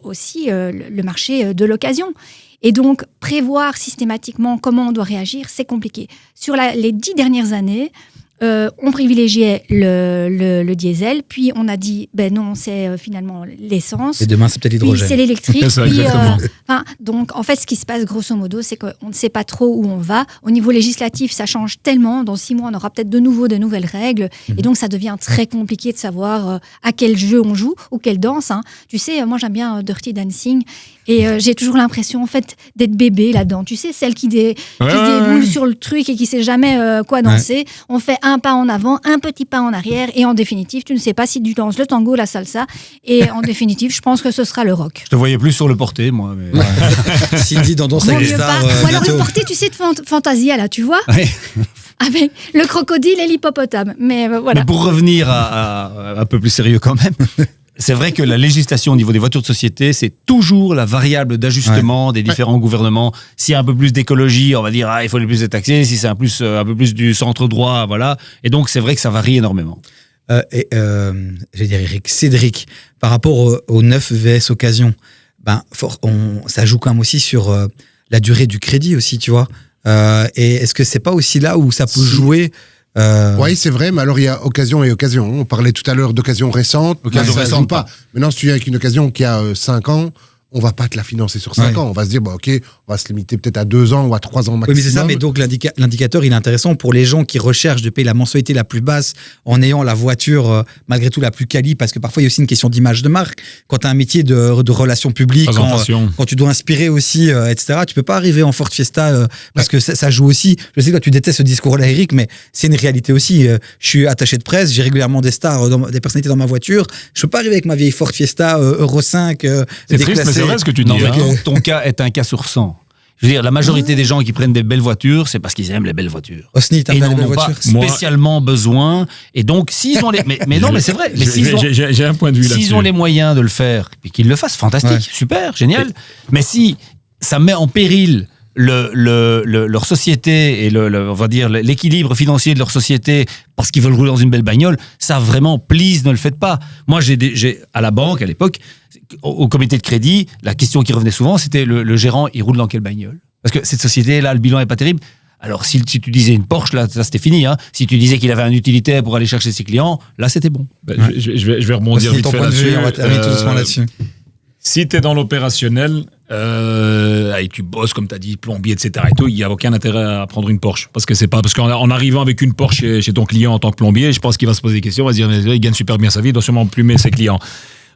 aussi le marché de l'occasion. Et donc, prévoir systématiquement comment on doit réagir, c'est compliqué. Sur les 10 dernières années, on privilégiait le diesel, puis on a dit, non, c'est finalement l'essence. Et demain, c'est peut-être l'hydrogène. Puis c'est l'électrique. C'est ça, exactement. Donc, en fait, ce qui se passe, grosso modo, c'est qu'on ne sait pas trop où on va. Au niveau législatif, ça change tellement. Dans 6 mois, on aura peut-être de nouveau de nouvelles règles. Et donc, ça devient très compliqué de savoir à quel jeu on joue ou quelle danse. Tu sais, moi, j'aime bien Dirty Dancing. Et j'ai toujours l'impression, en fait, d'être bébé là-dedans. Tu sais, celle qui se déboule sur le truc et qui sait jamais quoi danser. Ouais. On fait un pas en avant, un petit pas en arrière. Et en définitive, tu ne sais pas si tu danses le tango, la salsa. Et en définitive, je pense que ce sera le rock. Je te voyais plus sur le porté, moi. Mais... Cindy dans Danse avec les stars. Ou alors le porté, tu sais, de Fantasia, là, tu vois. Ouais. Avec le crocodile et l'hippopotame. Mais voilà. Mais pour revenir à un peu plus sérieux quand même... C'est vrai que la législation au niveau des voitures de société, c'est toujours la variable d'ajustement des différents gouvernements. S'il y a un peu plus d'écologie, on va dire il faut les plus être taxés. Si c'est un peu plus du centre droit, voilà. Et donc c'est vrai que ça varie énormément. J'allais dire Eric, Cédric, par rapport au 9 VS occasion, ça joue quand même aussi sur la durée du crédit aussi, tu vois. Et est-ce que c'est pas aussi là où ça peut jouer? Oui, c'est vrai, mais alors il y a occasion et occasion. On parlait tout à l'heure d'occasion récente. Occasion récente pas. Maintenant, si tu viens avec une occasion qui a 5 ans, on va pas te la financer sur 5 ans. On va se dire, ok, on va se limiter peut-être à 2 ans ou à 3 ans maximum. Oui, mais c'est ça, mais donc l'indicateur, il est intéressant pour les gens qui recherchent de payer la mensualité la plus basse en ayant la voiture malgré tout la plus quali, parce que parfois il y a aussi une question d'image de marque. Quand tu as un métier de relations publiques, quand tu dois inspirer aussi, etc., tu peux pas arriver en Ford Fiesta parce que ça joue aussi. Je sais que toi, tu détestes ce discours-là, Eric, mais c'est une réalité aussi. Je suis attaché de presse, j'ai régulièrement des stars, des personnalités dans ma voiture. Je peux pas arriver avec ma vieille Ford Fiesta Euro 5 c'est triste, mais c'est vrai ce que tu dis. Non, ton cas est un cas sur 100. Je veux dire, la majorité des gens qui prennent des belles voitures, c'est parce qu'ils aiment les belles voitures. Osni, t'as et ils pas n'en les belles ont pas voitures spécialement besoin. Et donc, s'ils ont les... Mais non, mais c'est vrai. Mais j'ai un point de vue là-dessus. S'ils ont les moyens de le faire, et qu'ils le fassent, fantastique, super, génial. Mais si ça met en péril leur société et on va dire l'équilibre financier de leur société parce qu'ils veulent rouler dans une belle bagnole, ça vraiment, please, ne le faites pas. Moi, j'ai à la banque, à l'époque, au comité de crédit, la question qui revenait souvent, c'était le gérant, il roule dans quelle bagnole? Parce que cette société-là, le bilan est pas terrible. Alors, si tu disais une Porsche, là, ça c'était fini. Hein. Si tu disais qu'il avait un utilitaire pour aller chercher ses clients, là, c'était bon. Je vais rebondir vite fait là-dessus. On va terminer tout doucement là-dessus. Si tu es dans l'opérationnel et tu bosses, comme tu as dit, plombier, etc. et tout, il n'y a aucun intérêt à prendre une Porsche. Parce qu'en arrivant avec une Porsche chez ton client en tant que plombier, je pense qu'il va se poser des questions, il va se dire, mais il gagne super bien sa vie, il doit sûrement plumer ses clients.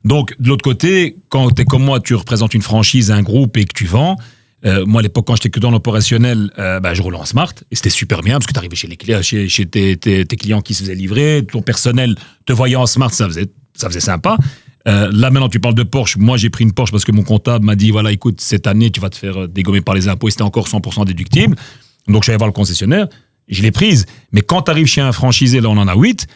Donc, de l'autre côté, quand tu es comme moi, tu représentes une franchise, un groupe et que tu vends, moi, à l'époque, quand j'étais que dans l'opérationnel, je roulais en Smart et c'était super bien parce que tu arrivais chez les clients, chez tes clients qui se faisaient livrer, ton personnel te voyait en Smart, ça faisait sympa. Là, maintenant, tu parles de Porsche. Moi, j'ai pris une Porsche parce que mon comptable m'a dit, voilà, écoute, cette année, tu vas te faire dégommer par les impôts et c'était encore 100% déductible. Donc, je suis allé voir le concessionnaire, je l'ai prise. Mais quand tu arrives chez un franchisé, là, on en a 8,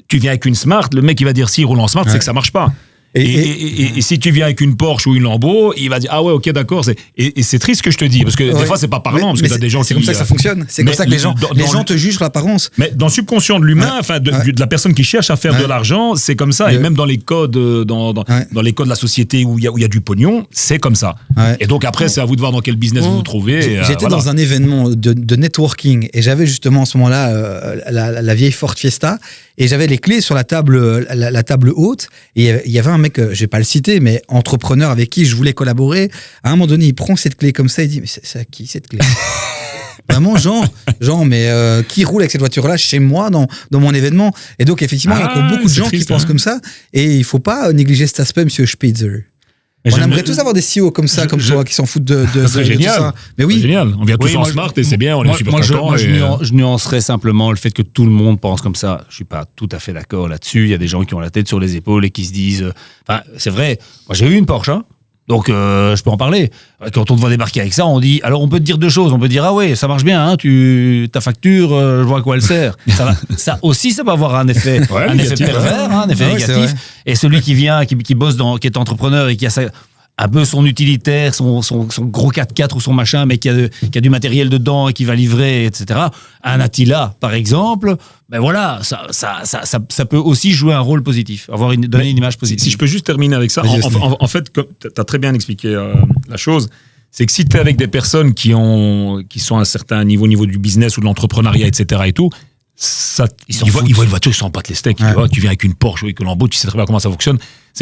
tu viens avec une Smart, le mec, il va dire, si, il roule en Smart, c'est que ça marche pas. Et si tu viens avec une Porsche ou une Lambo, il va dire ah ouais, ok, d'accord. Et c'est triste ce que je te dis parce que des fois c'est pas parlant parce que t'as des gens c'est comme ça que ça fonctionne. C'est comme ça que les gens te jugent l'apparence. Mais dans le subconscient de l'humain, enfin de la personne qui cherche à faire de l'argent, c'est comme ça. Et même dans les codes, dans les codes de la société où il y a du pognon, c'est comme ça. Et donc après, c'est à vous de voir dans quel business vous vous trouvez. J'étais dans un événement de networking et j'avais justement à ce moment-là la vieille Ford Fiesta et j'avais les clés sur la table haute et il y avait un mec, je vais pas le citer, mais entrepreneur avec qui je voulais collaborer. À un moment donné, il prend cette clé comme ça, il dit mais c'est à qui cette clé? Vraiment, genre, mais qui roule avec cette voiture-là chez moi dans mon événement? Et donc effectivement, il y a encore beaucoup de gens qui pensent comme ça et il faut pas négliger cet aspect, Monsieur Spitzer. On aimerait tous avoir des CEO comme ça, comme toi, qui s'en foutent de génial. Tout ça. Mais oui. C'est génial. On vient tous en smart et c'est bien, on est super contents. Je nuancerais simplement le fait que tout le monde pense comme ça. Je suis pas tout à fait d'accord là-dessus. Il y a des gens qui ont la tête sur les épaules et qui se disent... Enfin, c'est vrai. Moi, j'ai eu une Porsche, hein. Donc, je peux en parler. Quand on te voit débarquer avec ça, on dit... Alors, on peut te dire deux choses. On peut dire, ah ouais, ça marche bien, hein, ta facture, je vois à quoi elle sert. Ça aussi, ça peut avoir un effet pervers, un effet négatif. Et celui qui vient, qui bosse, qui est entrepreneur et qui a un peu son utilitaire, son gros 4x4 ou son machin, mais qui a du matériel dedans et qui va livrer, etc. Un Attila, par exemple, ben voilà, ça peut aussi jouer un rôle positif, donner une image positive. Si je peux juste terminer avec ça, en fait, tu as très bien expliqué la chose, c'est que si tu es avec des personnes qui sont à un certain niveau du business ou de l'entrepreneuriat, etc. et tout, ils voient une voiture, ils s'en battent les steaks. Tu viens avec une Porsche ou avec une Lambo, tu sais très bien comment ça fonctionne.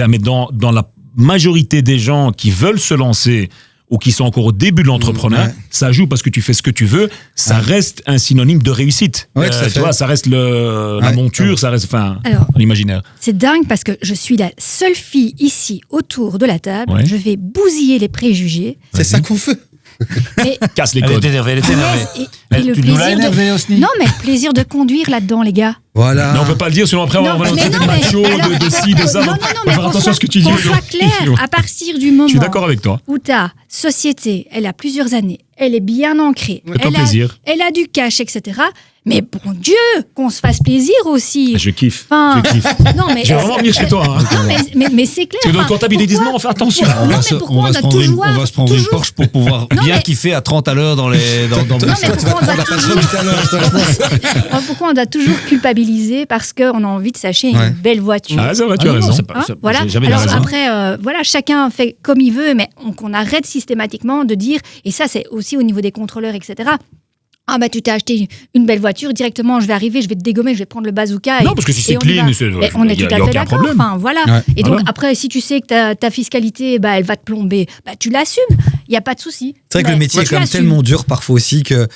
Mais dans la majorité des gens qui veulent se lancer ou qui sont encore au début de l'entrepreneuriat, ça joue parce que tu fais ce que tu veux, ça reste un synonyme de réussite. Tu vois, ça reste la monture, ça reste l'imaginaire. C'est dingue parce que je suis la seule fille ici autour de la table. Je vais bousiller les préjugés. C'est ça qu'on fait. Mais casse les codes. Elle est énervée. Tu nous l'as énervé aussi. Non, mais le plaisir de conduire là-dedans, les gars. Voilà. Mais on peut pas le dire, sinon après on va traiter de macho, de ci, de ça. Non, mais faire attention à ce que tu dis. Qu'on soit clair, à partir du moment je suis d'accord avec toi. où ta société, elle a plusieurs années, elle est bien ancrée, elle a du cash, etc. Mais bon Dieu, qu'on se fasse plaisir aussi. Je kiffe. Enfin, je kiffe. Non, mais je vais vraiment venir chez toi. Hein. Non, mais c'est clair. Parce que dans le comptabilité, ils disent non, on fait attention. On va se prendre une Porsche pour pouvoir bien kiffer à 30 à l'heure dans les. Pourquoi on doit toujours culpabiliser parce qu'on a envie de s'acheter une belle voiture. Ah, ça va, tu as raison. Voilà. Alors après, chacun fait comme il veut, mais qu'on arrête systématiquement de dire, et ça c'est aussi au niveau des contrôleurs, etc. Ah bah tu t'es acheté une belle voiture, directement je vais arriver, je vais te dégommer, je vais prendre le bazooka. Non, parce que si c'est clean, on est tout à fait d'accord. Enfin, voilà. Ouais. Et donc après, si tu sais que ta fiscalité, elle va te plomber, tu l'assumes. Il y a pas de souci. C'est vrai que le métier est quand même tellement dur parfois aussi que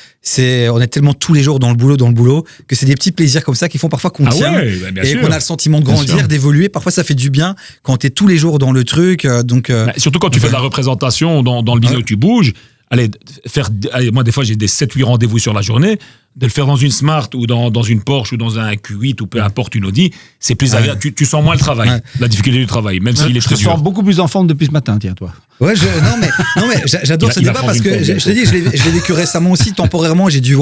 on est tellement tous les jours dans le boulot que c'est des petits plaisirs comme ça qui font parfois qu'on tient et qu'on a le sentiment de grandir, d'évoluer. Parfois ça fait du bien quand t'es tous les jours dans le truc. Surtout quand tu fais de la représentation dans le business où tu bouges. Moi, des fois, j'ai des 7-8 rendez-vous sur la journée. De le faire dans une Smart ou dans une Porsche ou dans un Q8 ou peu importe une Audi, c'est plus agréable. Tu sens moins le travail, la difficulté du travail, même s'il est très dur. Je te sens beaucoup plus en forme depuis ce matin, tiens, toi. Ouais, non mais j'adore ce débat parce que je te dis, je l'ai vécu récemment aussi, temporairement, j'ai dû,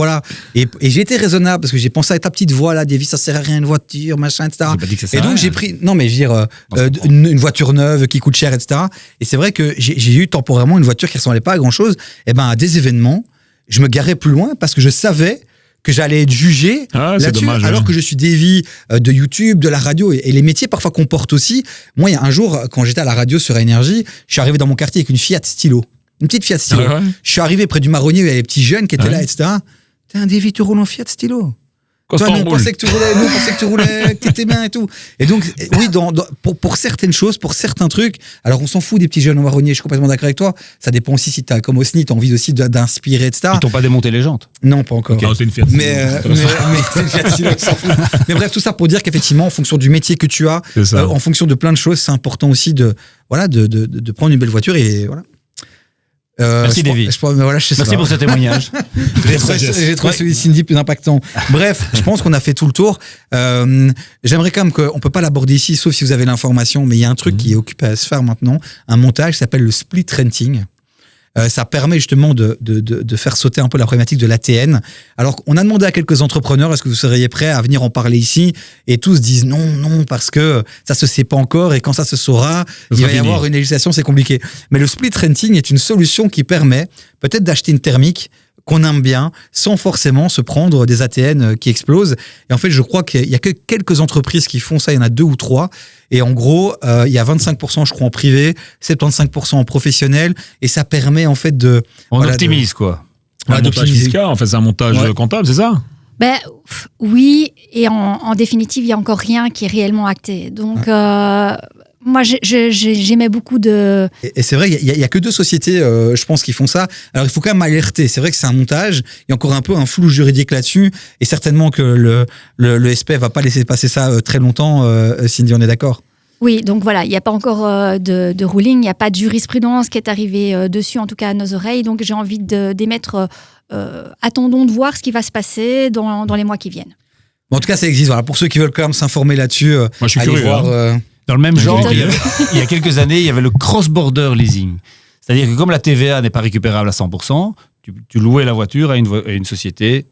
et j'ai été raisonnable parce que j'ai pensé à ta petite voix là, Davy, ça sert à rien une voiture, machin, etc. J'ai pas dit que ça sert et donc j'ai pris, une voiture neuve qui coûte cher, etc. Et c'est vrai que j'ai eu temporairement une voiture qui ressemblait pas à grand chose. Et à des événements, je me garais plus loin parce que je savais que j'allais être jugé là-dessus, alors que je suis Davy de YouTube, de la radio et les métiers parfois qu'on porte aussi. Moi, il y a un jour, quand j'étais à la radio sur Énergie, je suis arrivé dans mon quartier avec une Fiat Stilo. Une petite Fiat Stilo. Je suis arrivé près du marronnier où il y avait les petits jeunes qui étaient là, etc. T'es un Davy, tu roules en Fiat Stilo. Toi, nous, on pensait que tu roulais, que t'étais bien et tout. Et donc, oui, pour certaines choses, pour certains trucs, alors on s'en fout des petits jeunes au marronnier, je suis complètement d'accord avec toi. Ça dépend aussi si t'as, comme Osni, t'as envie aussi d'inspirer, etc. Ils t'ont pas démonté les jantes? Non, pas encore. Okay. C'est une Fiat. Mais c'est une Fiat Stilo, on s'en fout. Mais bref, tout ça pour dire qu'effectivement, en fonction du métier que tu as, en fonction de plein de choses, c'est important aussi de prendre une belle voiture et voilà. Merci Davy. Merci pour ce témoignage. J'ai trouvé celui de Cindy plus impactant. Bref, je pense qu'on a fait tout le tour. J'aimerais quand même qu'on peut pas l'aborder ici, sauf si vous avez l'information, mais il y a un truc qui est occupé à se faire maintenant, un montage qui s'appelle le split renting. Ça permet justement de faire sauter un peu la problématique de l'ATN. Alors, on a demandé à quelques entrepreneurs, est-ce que vous seriez prêts à venir en parler ici? Et tous disent non, parce que ça se sait pas encore, et quand ça se saura, il va y avoir une législation, c'est compliqué. Mais le split renting est une solution qui permet peut-être d'acheter une thermique qu'on aime bien, sans forcément se prendre des ATN qui explosent. Et en fait, je crois qu'il y a que quelques entreprises qui font ça, il y en a 2 ou 3. Et en gros, il y a 25%, je crois, en privé, 75% en professionnel, et ça permet en fait de... On optimise, quoi. Un montage fiscal, en fait, c'est un montage comptable, c'est ça? Oui, et en définitive, il n'y a encore rien qui est réellement acté. Donc... Moi, j'aimais beaucoup de... Et c'est vrai, il y a que 2 sociétés, je pense, qui font ça. Alors, il faut quand même alerter. C'est vrai que c'est un montage. Il y a encore un peu un flou juridique là-dessus. Et certainement que le SPF va pas laisser passer ça très longtemps. Cindy, on est d'accord? Oui, donc voilà, il n'y a pas encore de ruling, il n'y a pas de jurisprudence qui est arrivée dessus, en tout cas à nos oreilles. Donc, j'ai envie d'émettre... attendons de voir ce qui va se passer dans les mois qui viennent. Bon, en tout cas, ça existe. Voilà. Pour ceux qui veulent quand même s'informer là-dessus, moi, je suis allez curieux, voir... Dans le même genre, il y a quelques années, il y avait le cross-border leasing. C'est-à-dire que comme la TVA n'est pas récupérable à 100%, tu louais la voiture à une société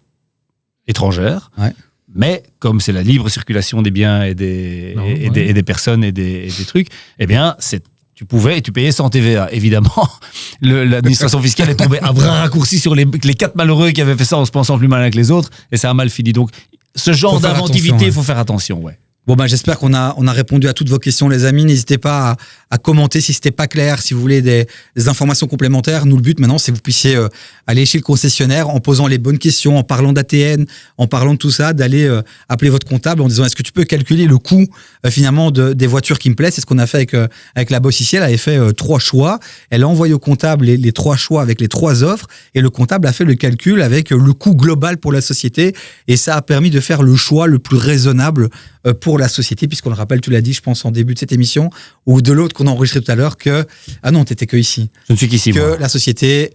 étrangère. Ouais. Mais comme c'est la libre circulation des biens et des personnes et des trucs, eh bien, tu pouvais et tu payais sans TVA. Évidemment, l'administration fiscale est tombée à bras raccourcis sur les 4 malheureux qui avaient fait ça en se pensant plus malin que les autres, et ça a mal fini. Donc, ce genre d'inventivité, il faut faire attention, ouais. Bon, j'espère qu'on a répondu à toutes vos questions, les amis. N'hésitez pas à commenter si c'était pas clair, si vous voulez des informations complémentaires. Nous, le but maintenant, c'est que vous puissiez aller chez le concessionnaire en posant les bonnes questions, en parlant d'ATN, en parlant de tout ça, d'aller appeler votre comptable en disant est-ce que tu peux calculer le coût finalement des voitures qui me plaisent. C'est ce qu'on a fait avec la boss ici. Elle avait fait 3 choix. Elle a envoyé au comptable les 3 choix avec les 3 offres, et le comptable a fait le calcul avec le coût global pour la société, et ça a permis de faire le choix le plus raisonnable pour la société, puisqu'on le rappelle, tu l'as dit, je pense, en début de cette émission, ou de l'autre qu'on a enregistré tout à l'heure, que... Ah non, t'étais que ici. Je ne suis qu'ici, que moi. La société,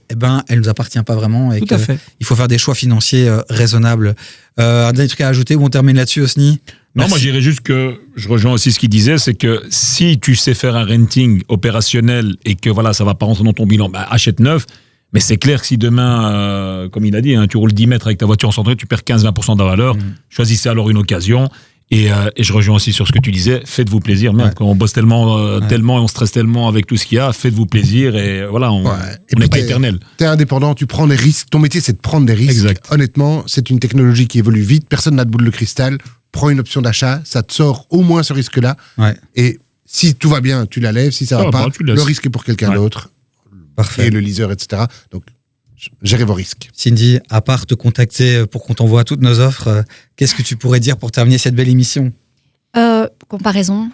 elle nous appartient pas vraiment, et tout à fait. Il faut faire des choix financiers raisonnables. Un dernier truc à ajouter, ou on termine là-dessus, Osni? Non, moi, je dirais juste que je rejoins aussi ce qu'il disait, c'est que si tu sais faire un renting opérationnel et que voilà, ça va pas rentrer dans ton bilan, achète neuf. Mais c'est clair que si demain, comme il a dit, tu roules 10 mètres avec ta voiture en centre, tu perds 15-20% de la valeur. Choisissez alors une occasion. Et je rejoins aussi sur ce que tu disais, faites-vous plaisir. Merde, quand on bosse tellement et on stresse tellement avec tout ce qu'il y a, faites-vous plaisir, et voilà, on n'est pas éternel. T'es indépendant, tu prends des risques. Ton métier, c'est de prendre des risques. Exact. Honnêtement, c'est une technologie qui évolue vite. Personne n'a de boule de cristal. Prends une option d'achat, ça te sort au moins ce risque-là. Ouais. Et si tout va bien, tu la lèves. Si ça va pas, le risque est pour quelqu'un d'autre. Parfait. Et le leaser, etc. Donc, gérez vos risques. Cindy, à part te contacter pour qu'on t'envoie toutes nos offres, qu'est-ce que tu pourrais dire pour terminer cette belle émission? Comparaison.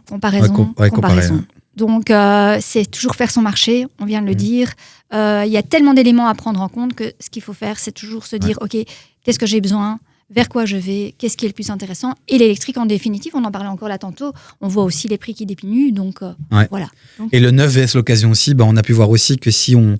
Donc, c'est toujours faire son marché, on vient de le dire. Il y a tellement d'éléments à prendre en compte que ce qu'il faut faire, c'est toujours se dire, OK, qu'est-ce que j'ai besoin? Vers quoi je vais? Qu'est-ce qui est le plus intéressant? Et l'électrique, en définitive, on en parlait encore là tantôt, on voit aussi les prix qui diminuent. Donc, voilà. Donc, et le neuf vs l'occasion aussi, on a pu voir aussi que si on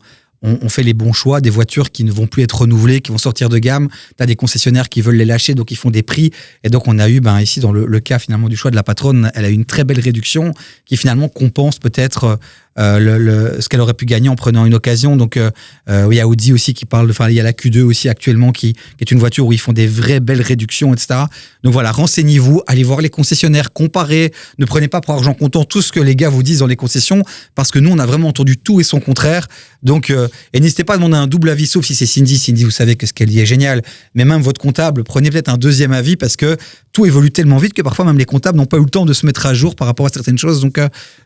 fait les bons choix, des voitures qui ne vont plus être renouvelées, qui vont sortir de gamme. Tu as des concessionnaires qui veulent les lâcher, donc ils font des prix. Et donc, on a eu, ici, dans le cas finalement du choix de la patronne, elle a eu une très belle réduction qui finalement compense peut-être ce qu'elle aurait pu gagner en prenant une occasion. Donc, il y a Audi aussi qui parle, il y a la Q2 aussi actuellement qui est une voiture où ils font des vraies belles réductions, etc. Donc voilà, renseignez-vous, allez voir les concessionnaires, comparez, ne prenez pas pour argent comptant tout ce que les gars vous disent dans les concessions, parce que nous, on a vraiment entendu tout et son contraire. Donc, et n'hésitez pas à demander un double avis, sauf si c'est Cindy. Cindy, vous savez que ce qu'elle dit est génial. Mais même votre comptable, prenez peut-être un deuxième avis, parce que tout évolue tellement vite que parfois même les comptables n'ont pas eu le temps de se mettre à jour par rapport à certaines choses. Donc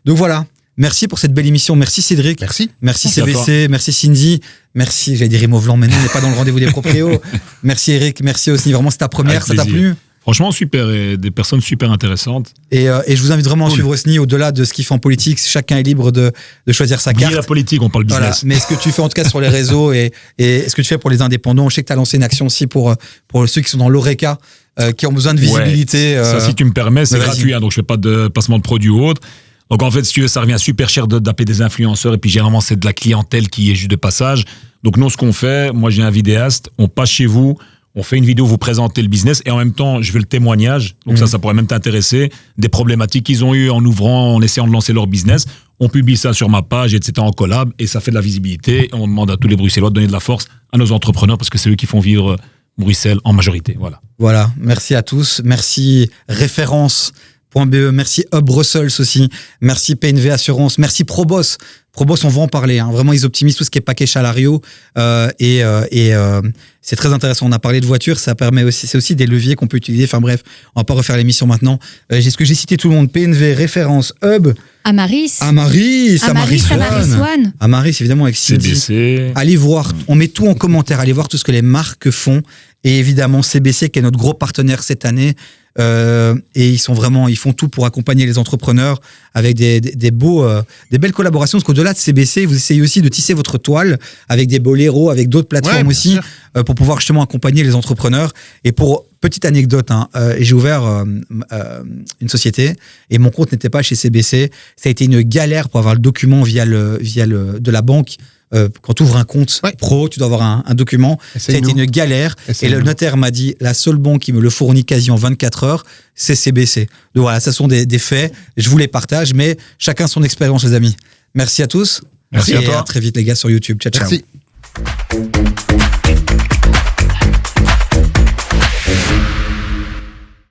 voilà. Merci pour cette belle émission. Merci Cédric. Merci CVC. Merci Cindy. Merci, j'allais dire Imo Vlan, mais non, on n'est pas dans le rendez-vous des proprios. Merci Eric. Merci aussi. Vraiment, c'est ta première. Ça t'a plu? Franchement, super. Et des personnes super intéressantes. Et je vous invite vraiment à suivre Osni au-delà de ce qu'il fait en politique. Chacun est libre de choisir sa carte. La politique, on parle business. Voilà. Mais ce que tu fais en tout cas sur les réseaux et ce que tu fais pour les indépendants, je sais que tu as lancé une action aussi pour ceux qui sont dans l'ORECA, qui ont besoin de visibilité. Ça, si tu me permets, c'est gratuit. Donc, je fais pas de placement de produits ou autre. Donc en fait, si tu veux, ça revient super cher d'appeler des influenceurs, et puis généralement c'est de la clientèle qui est juste de passage. Donc nous, ce qu'on fait, moi j'ai un vidéaste, on passe chez vous, on fait une vidéo, vous présentez le business, et en même temps, je veux le témoignage. Donc ça pourrait même t'intéresser, des problématiques qu'ils ont eues en ouvrant, en essayant de lancer leur business. on publie ça sur ma page, etc. en collab, et ça fait de la visibilité. On demande à tous les Bruxellois de donner de la force à nos entrepreneurs parce que c'est eux qui font vivre Bruxelles en majorité. Voilà, merci à tous. Merci Référence.be, merci Hub Brussels aussi, merci PNV Assurance, merci Proboss. Proboss, on va en parler. Vraiment, ils optimisent tout ce qui est paquet Chalario et c'est très intéressant. On a parlé de voitures, ça permet aussi, c'est aussi des leviers qu'on peut utiliser. Enfin bref, on va pas refaire l'émission maintenant. Est-ce que j'ai cité tout le monde? PNV, Référence, Hub, Amaris One. Amaris, évidemment, avec Cindy. CBC. Allez voir, on met tout en commentaire, allez voir tout ce que les marques font. Et évidemment, CBC, qui est notre gros partenaire cette année. Et ils font tout pour accompagner les entrepreneurs avec des belles collaborations. Parce qu'au-delà de CBC, vous essayez aussi de tisser votre toile avec des boléros, avec d'autres plateformes aussi, pour pouvoir justement accompagner les entrepreneurs. Et pour petite anecdote, j'ai ouvert une société et mon compte n'était pas chez CBC. Ça a été une galère pour avoir le document via de la banque. Quand tu ouvres un compte pro, tu dois avoir un document. Ça a été une galère. Et le notaire m'a dit, la seule banque qui me le fournit quasi en 24 heures, c'est CBC. Donc voilà, ça sont des faits. Je vous les partage, mais chacun son expérience, les amis. Merci à tous. Merci à toi. À très vite, les gars, sur YouTube. Ciao, ciao. Merci.